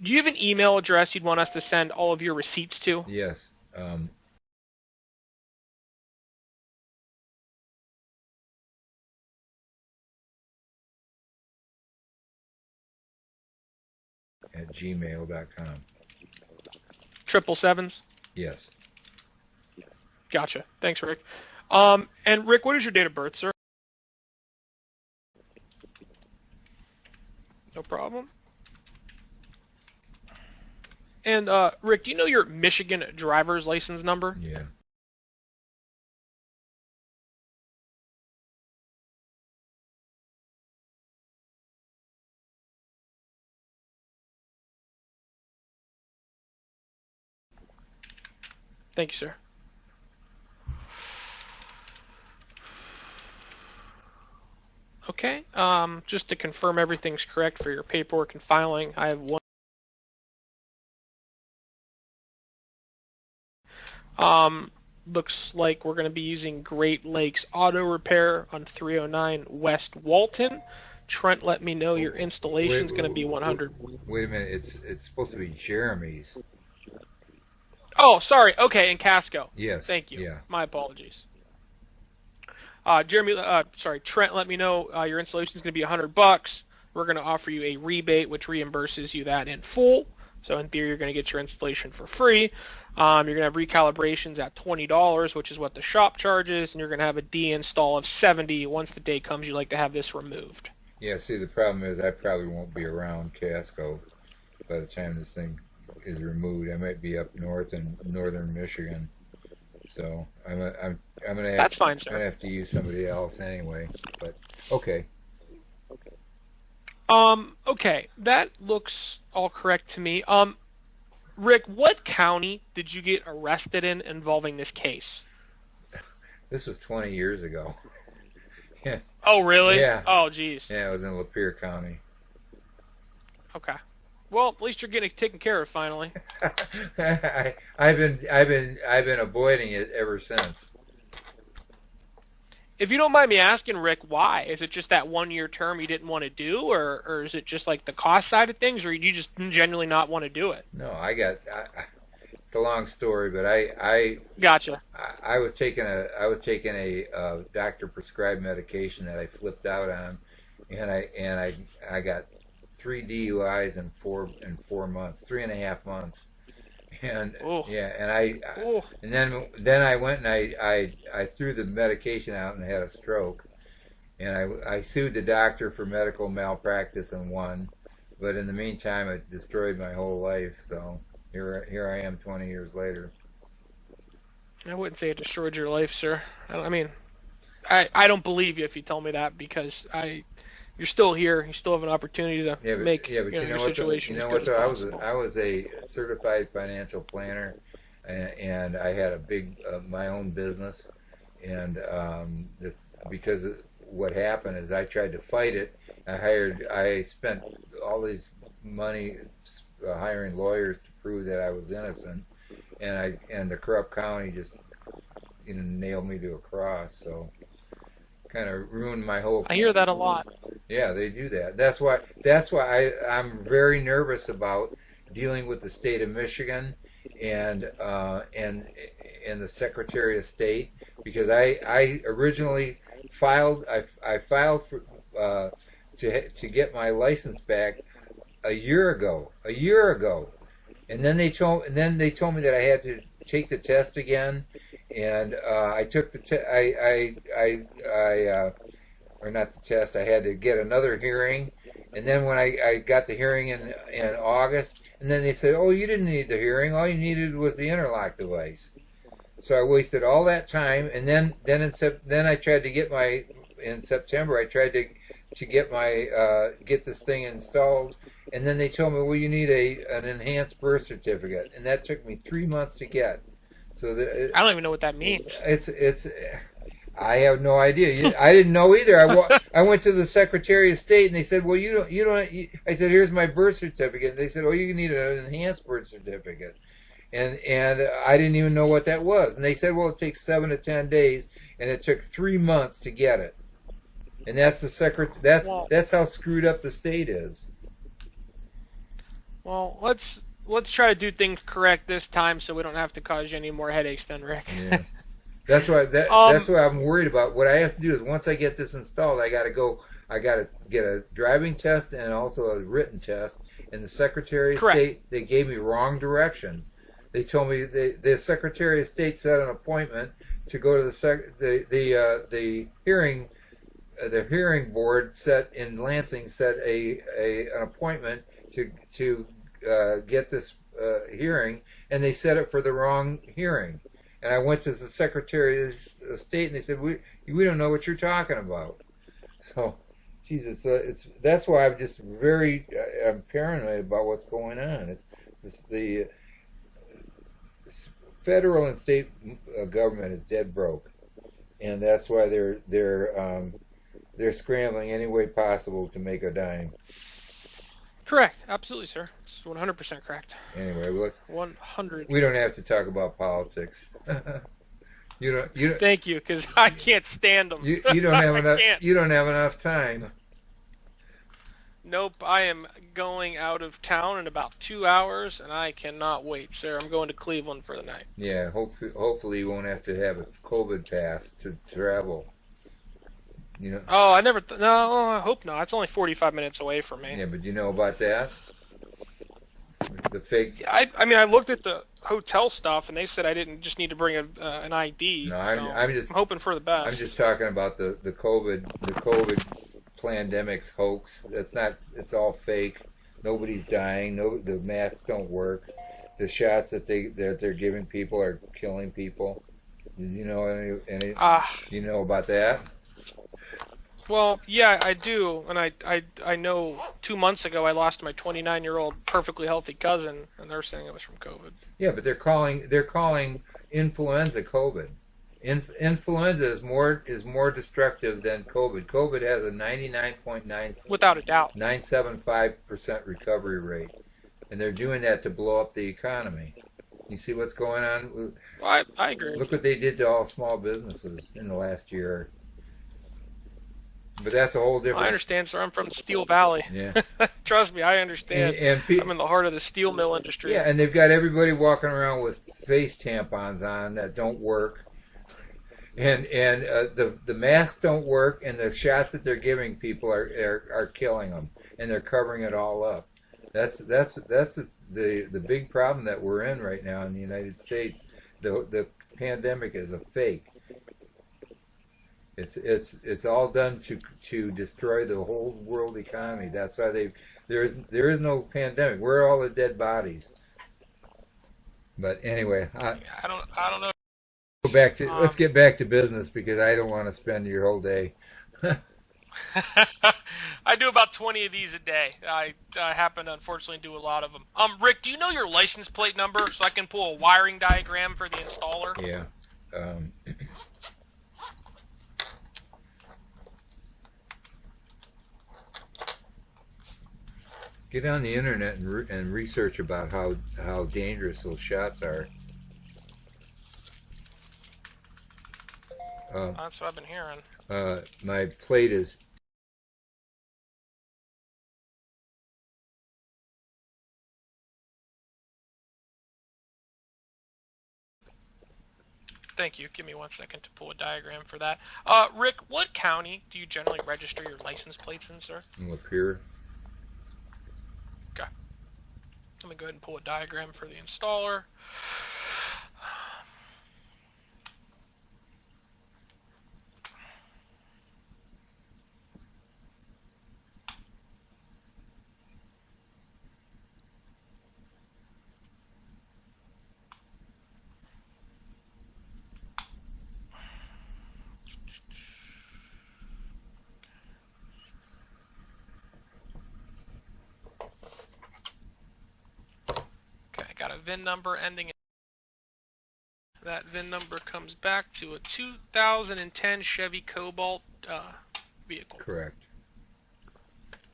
do you have an email address you'd want us to send all of your receipts to? Yes. At gmail.com. 777s? Yes. Gotcha. Thanks, Rick. And Rick, what is your date of birth, sir? No problem. And Rick, do you know your Michigan driver's license number? Yeah. Thank you, sir. Okay. Just to confirm everything's correct for your paperwork and filing, I have one. Looks like we're going to be using Great Lakes Auto Repair on 309 West Walton. Trent let me know your installation is going to be 100. Wait a minute. It's supposed to be Jeremy's. Oh, sorry. Okay, in Casco. Yes. Thank you. Yeah. My apologies. Trent let me know your installation is going to be $100. We're going to offer you a rebate, which reimburses you that in full. So in theory, you're going to get your installation for free. You're going to have recalibrations at $20, which is what the shop charges, and you're going to have a de-install of $70. Once the day comes, you'd like to have this removed. Yeah, see, the problem is I probably won't be around Casco by the time this thing is removed. I might be up north in northern Michigan. So I'm gonna have, That's fine, sir. I'm gonna have to use somebody else anyway. But Okay. Okay, that looks all correct to me. Rick, what county did you get arrested in involving this case? This was 20 years ago. Yeah. Oh, really? Yeah. Oh, geez. Yeah, it was in Lapeer County. Okay. Well, at least you're getting it taken care of finally. I've been avoiding it ever since. If you don't mind me asking, Rick, why? Is it just that 1 year term you didn't want to do, or is it just like the cost side of things, or you just genuinely not want to do it? No, it's a long story, but I Gotcha. I was taking a doctor prescribed medication that I flipped out on, and I got 3 DUIs in 4 months, 3.5 months. And Ooh. yeah, and then I went and I threw the medication out and had a stroke, and I sued the doctor for medical malpractice and won, but in the meantime it destroyed my whole life. So here I am 20 years later. I wouldn't say it destroyed your life, sir. I mean, I don't believe you if you tell me that, because you're still here. You still have an opportunity to make but you know what? I was a certified financial planner, and I had a big my own business, and that's because what happened is I tried to fight it. I spent all this money hiring lawyers to prove that I was innocent, and the corrupt county just nailed me to a cross. So kind of ruined my whole. I hear that a lot. Yeah, they do that. That's why I'm very nervous about dealing with the state of Michigan and the Secretary of State, because I originally filed for to get my license back a year ago, and then they told me that I had to take the test again. And I took the or not the test. I had to get another hearing, and then when I got the hearing in August, and then they said, "Oh, you didn't need the hearing. All you needed was the Interlock device." So I wasted all that time, and then I tried to get in September. I tried to get get this thing installed, and then they told me, "Well, you need an enhanced birth certificate," and that took me 3 months to get. So I don't even know what that means. I have no idea. I didn't know either. I went to the Secretary of State and they said, "Well, you don't." I said, "Here's my birth certificate." And they said, "Oh, you need an enhanced birth certificate," and I didn't even know what that was. And they said, "Well, it takes 7 to 10 days," and it took 3 months to get it. And that's that's how screwed up the state is. Well, let's try to do things correct this time, so we don't have to cause you any more headaches, then, Rick. Yeah. That's why I'm worried about. What I have to do is, once I get this installed, I got to get a driving test and also a written test. And the Secretary of State, they gave me wrong directions. They told me the Secretary of State set an appointment to go to the hearing. The hearing board set in Lansing set an appointment to get this hearing, and they set it for the wrong hearing. And I went to the Secretary of State, and they said, "We don't know what you're talking about." So, geez, that's why I'm just I'm paranoid about what's going on. It's the federal and state government is dead broke, and that's why they're scrambling any way possible to make a dime. Correct, absolutely, sir. 100% correct. Anyway, let's 100. We don't have to talk about politics. You don't. Thank you, because I can't stand them. You don't have enough. You don't have enough time. Nope, I am going out of town in about 2 hours, and I cannot wait, sir. I'm going to Cleveland for the night. Yeah, hopefully you won't have to have a COVID pass to travel. Oh, I hope not. It's only 45 minutes away from me. Yeah, but you know about that? The fake. I mean, I looked at the hotel stuff, and they said I didn't just need to bring an ID. No, I'm hoping for the best. I'm just talking about the COVID pandemic's hoax. It's all fake. Nobody's dying. The masks don't work. The shots that they're giving people are killing people. Did you know any? You know about that? Well, yeah, I do, and I know 2 months ago I lost my 29-year-old perfectly healthy cousin, and they're saying it was from COVID. Yeah, but they're calling influenza COVID. Influenza is more destructive than COVID. COVID has a 99.9 without a doubt 975% recovery rate, and they're doing that to blow up the economy. You see what's going on? I agree. Look what they did to all small businesses in the last year. But that's a whole different... I understand, sir. I'm from Steel Valley. Yeah. Trust me, I understand. I'm in the heart of the steel mill industry. Yeah, and they've got everybody walking around with face tampons on that don't work. And the masks don't work, and the shots that they're giving people are killing them, and they're covering it all up. That's the big problem that we're in right now in the United States. The pandemic is a fake. It's all done to destroy the whole world economy. That's why there is no pandemic. Where are all the dead bodies? But anyway, I don't know. Let's get back to business, because I don't want to spend your whole day. I do about 20 of these a day. I happen to unfortunately do a lot of them. Rick, do you know your license plate number so I can pull a wiring diagram for the installer? Yeah. Get on the internet and research about how dangerous those shots are. That's what I've been hearing. My plate is... Thank you. Give me 1 second to pull a diagram for that. Rick, what county do you generally register your license plates in, sir? Lapeer. Okay. Let me go ahead and pull a diagram for the installer. Got a VIN number ending in... That VIN number comes back to a 2010 Chevy Cobalt vehicle. Correct.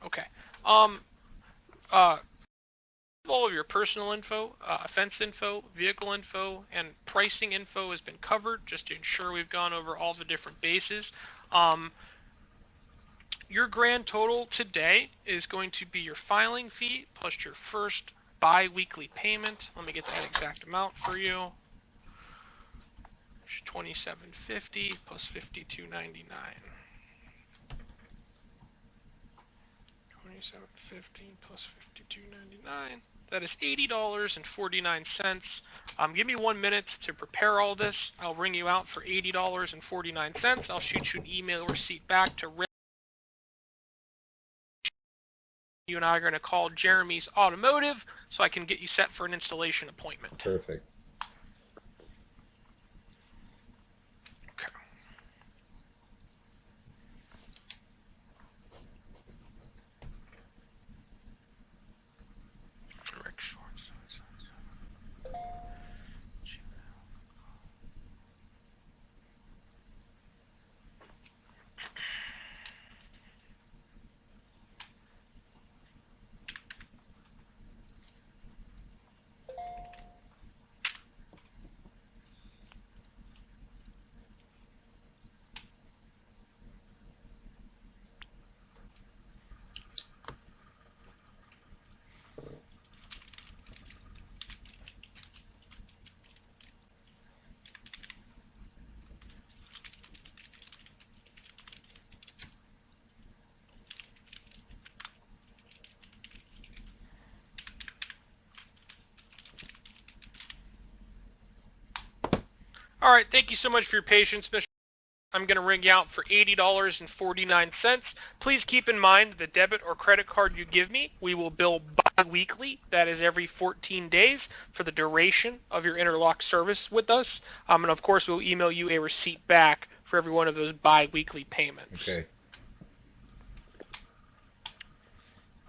Okay. All of your personal info, offense info, vehicle info, and pricing info has been covered, just to ensure we've gone over all the different bases. Your grand total today is going to be your filing fee plus your first bi-weekly payment. Let me get that exact amount for you. $27.50 plus $52.99. $27.50 plus $52.99. That is $80.49. Give me 1 minute to prepare all this. I'll ring you out for $80.49. I'll shoot you an email receipt back to Rick. You and I are going to call Jeremy's Automotive so I can get you set for an installation appointment. Perfect. Okay. Rick Schwartz. All right, thank you so much for your patience, Mr. I'm going to ring you out for $80.49. Please keep in mind the debit or credit card you give me, we will bill bi-weekly. That is every 14 days for the duration of your Interlock service with us. And, of course, we'll email you a receipt back for every one of those bi-weekly payments. Okay.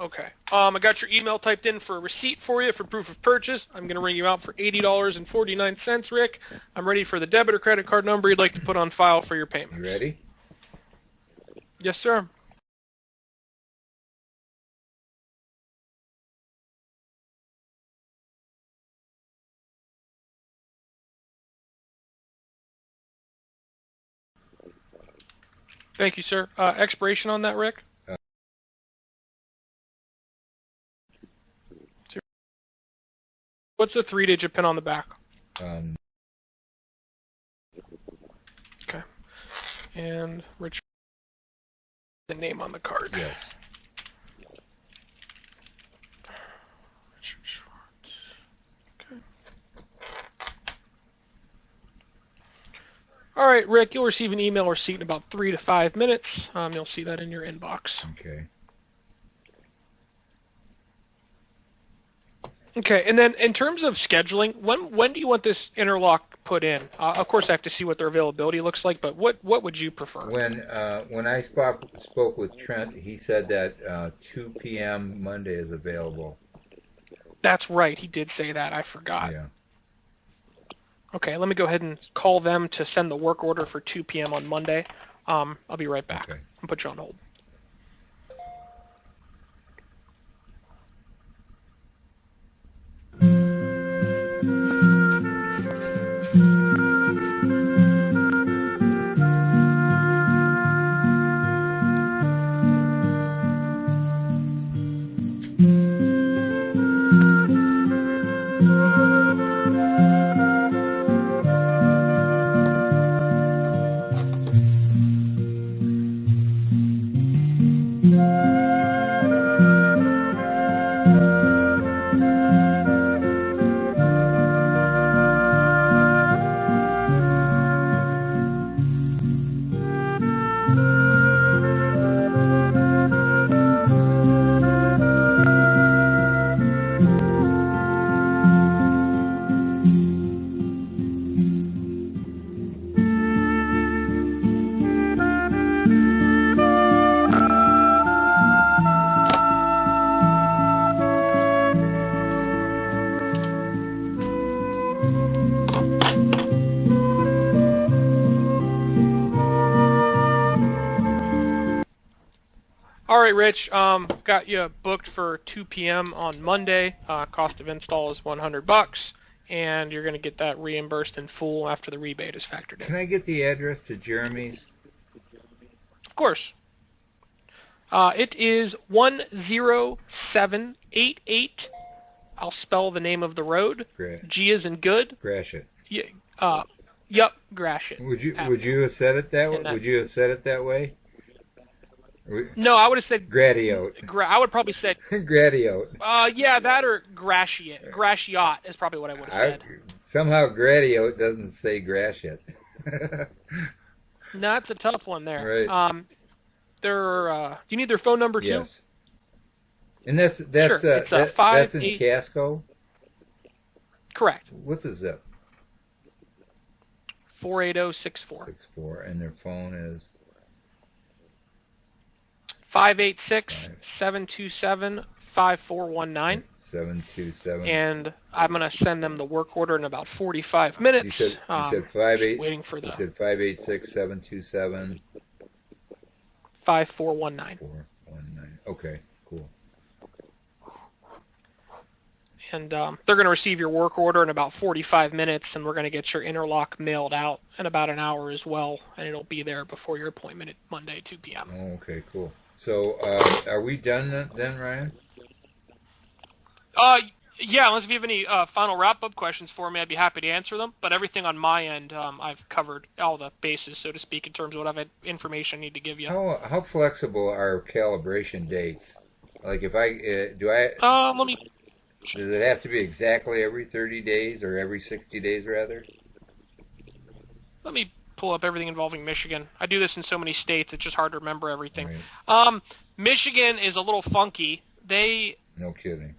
Okay. I got your email typed in for a receipt for you for proof of purchase. I'm going to ring you out for $80.49, Rick. I'm ready for the debit or credit card number you'd like to put on file for your payment. You ready? Yes, sir. Thank you, sir. Expiration on that, Rick? What's the 3-digit pin on the back? Okay. And Richard, the name on the card. Yes. Richard Schwartz. Okay. All right, Rick, you'll receive an email receipt in about 3 to 5 minutes. You'll see that in your inbox. Okay. Okay, and then in terms of scheduling, when do you want this interlock put in? Of course, I have to see what their availability looks like, but what would you prefer? When I spoke with Trent, he said that 2 p.m. Monday is available. That's right, he did say that. I forgot. Yeah. Okay, let me go ahead and call them to send the work order for 2 p.m. on Monday. I'll be right back. Okay. I'll put you on hold. All right, Rich. Got you booked for 2 p.m. on Monday. Cost of install is $100, and you're going to get that reimbursed in full after the rebate is factored in. Can I get the address to Jeremy's? Of course. It is 10788. I'll spell the name of the road. G as in good. Gratiot. Yep, Gratiot. Would you have said it that way? Would you have said it that way? No, I would have said Gratiot. I would probably said Gratiot. Yeah, that or Gratiot. Gratiot is probably what I would have said. Somehow Gratiot doesn't say Gratiot. No, it's a tough one there. Right. Do you need their phone number too? Yes. And that's in Casco? Correct. What's the zip? 48064. 64, and their phone is 586-727-5419. 727. And I'm going to send them the work order in about 45 minutes. You said 58. Waiting for You said 586-727. 5419. 419. Okay, cool. And they're going to receive your work order in about 45 minutes, and we're going to get your interlock mailed out in about an hour as well, and it'll be there before your appointment at Monday, 2 p.m. Oh, okay, cool. So, are we done then, Ryan? Yeah, unless if you have any final wrap-up questions for me, I'd be happy to answer them. But everything on my end, I've covered all the bases, so to speak, in terms of what information I need to give you. How flexible are calibration dates? Like, if I let me. Does it have to be exactly every 30 days or every 60 days, rather? Let me pull up everything involving Michigan. I do this in so many states, it's just hard to remember everything. Right. Michigan is a little funky. No kidding.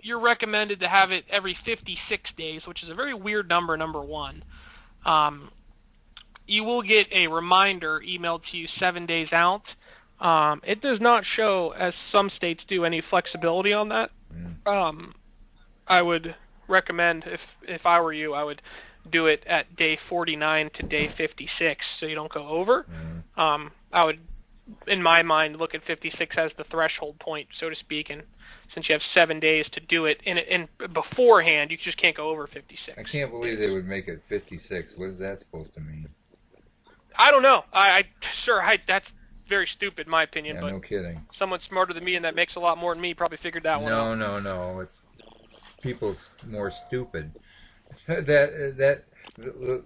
You're recommended to have it every 56 days, which is a very weird number, number one. You will get a reminder emailed to you 7 days out. It does not show, as some states do, any flexibility on that. I would recommend, if I were you, I would do it at day 49 to day 56, so you don't go over. I would, in my mind, look at 56 as the threshold point, so to speak, and since you have 7 days to do it in beforehand, you just can't go over 56. I can't believe they would make it 56. What is that supposed to mean? I don't know. That's very stupid, in my opinion. Yeah, but no kidding. Someone smarter than me and that makes a lot more than me probably figured that one out. No. It's people more stupid.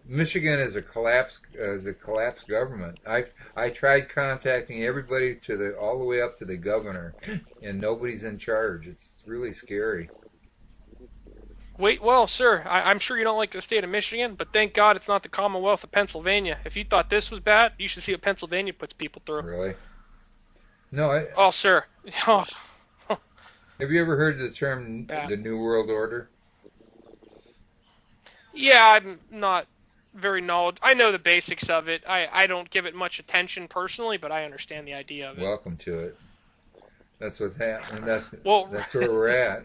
Michigan is a collapsed government. I tried contacting everybody all the way up to the governor, and nobody's in charge. It's really scary. Wait, well, sir, I'm sure you don't like the state of Michigan, but thank God it's not the Commonwealth of Pennsylvania. If you thought this was bad, you should see what Pennsylvania puts people through. Really? No. Oh, sir. Oh. Have you ever heard the term the New World Order? Yeah, I'm not very knowledgeable. I know the basics of it. I don't give it much attention personally, but I understand the idea of it. Welcome to it. That's what's happening. That's where we're at.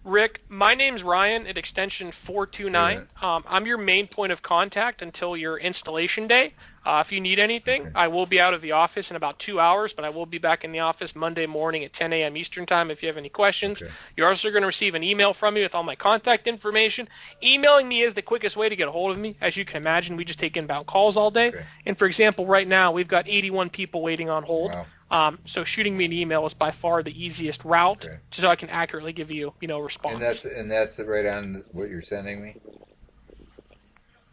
Rick, my name's Ryan at extension 429. I'm your main point of contact until your installation day. If you need anything, I will be out of the office in about 2 hours, but I will be back in the office Monday morning at 10 a.m. Eastern Time if you have any questions. You're also going to receive an email from me with all my contact information. Emailing me is the quickest way to get a hold of me. As you can imagine, we just take inbound calls all day. And for example, right now, we've got 81 people waiting on hold. Wow. So shooting me an email is by far the easiest route so I can accurately give you, a response. And that's right on what you're sending me?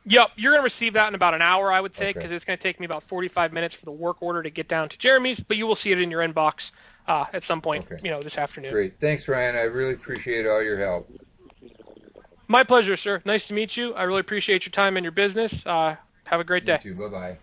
Yep, you're going to receive that in about an hour, I would say, because it's going to take me about 45 minutes for the work order to get down to Jeremy's, but you will see it in your inbox at some point, this afternoon. Great. Thanks, Ryan. I really appreciate all your help. My pleasure, sir. Nice to meet you. I really appreciate your time and your business. Have a great day. You too. Bye-bye.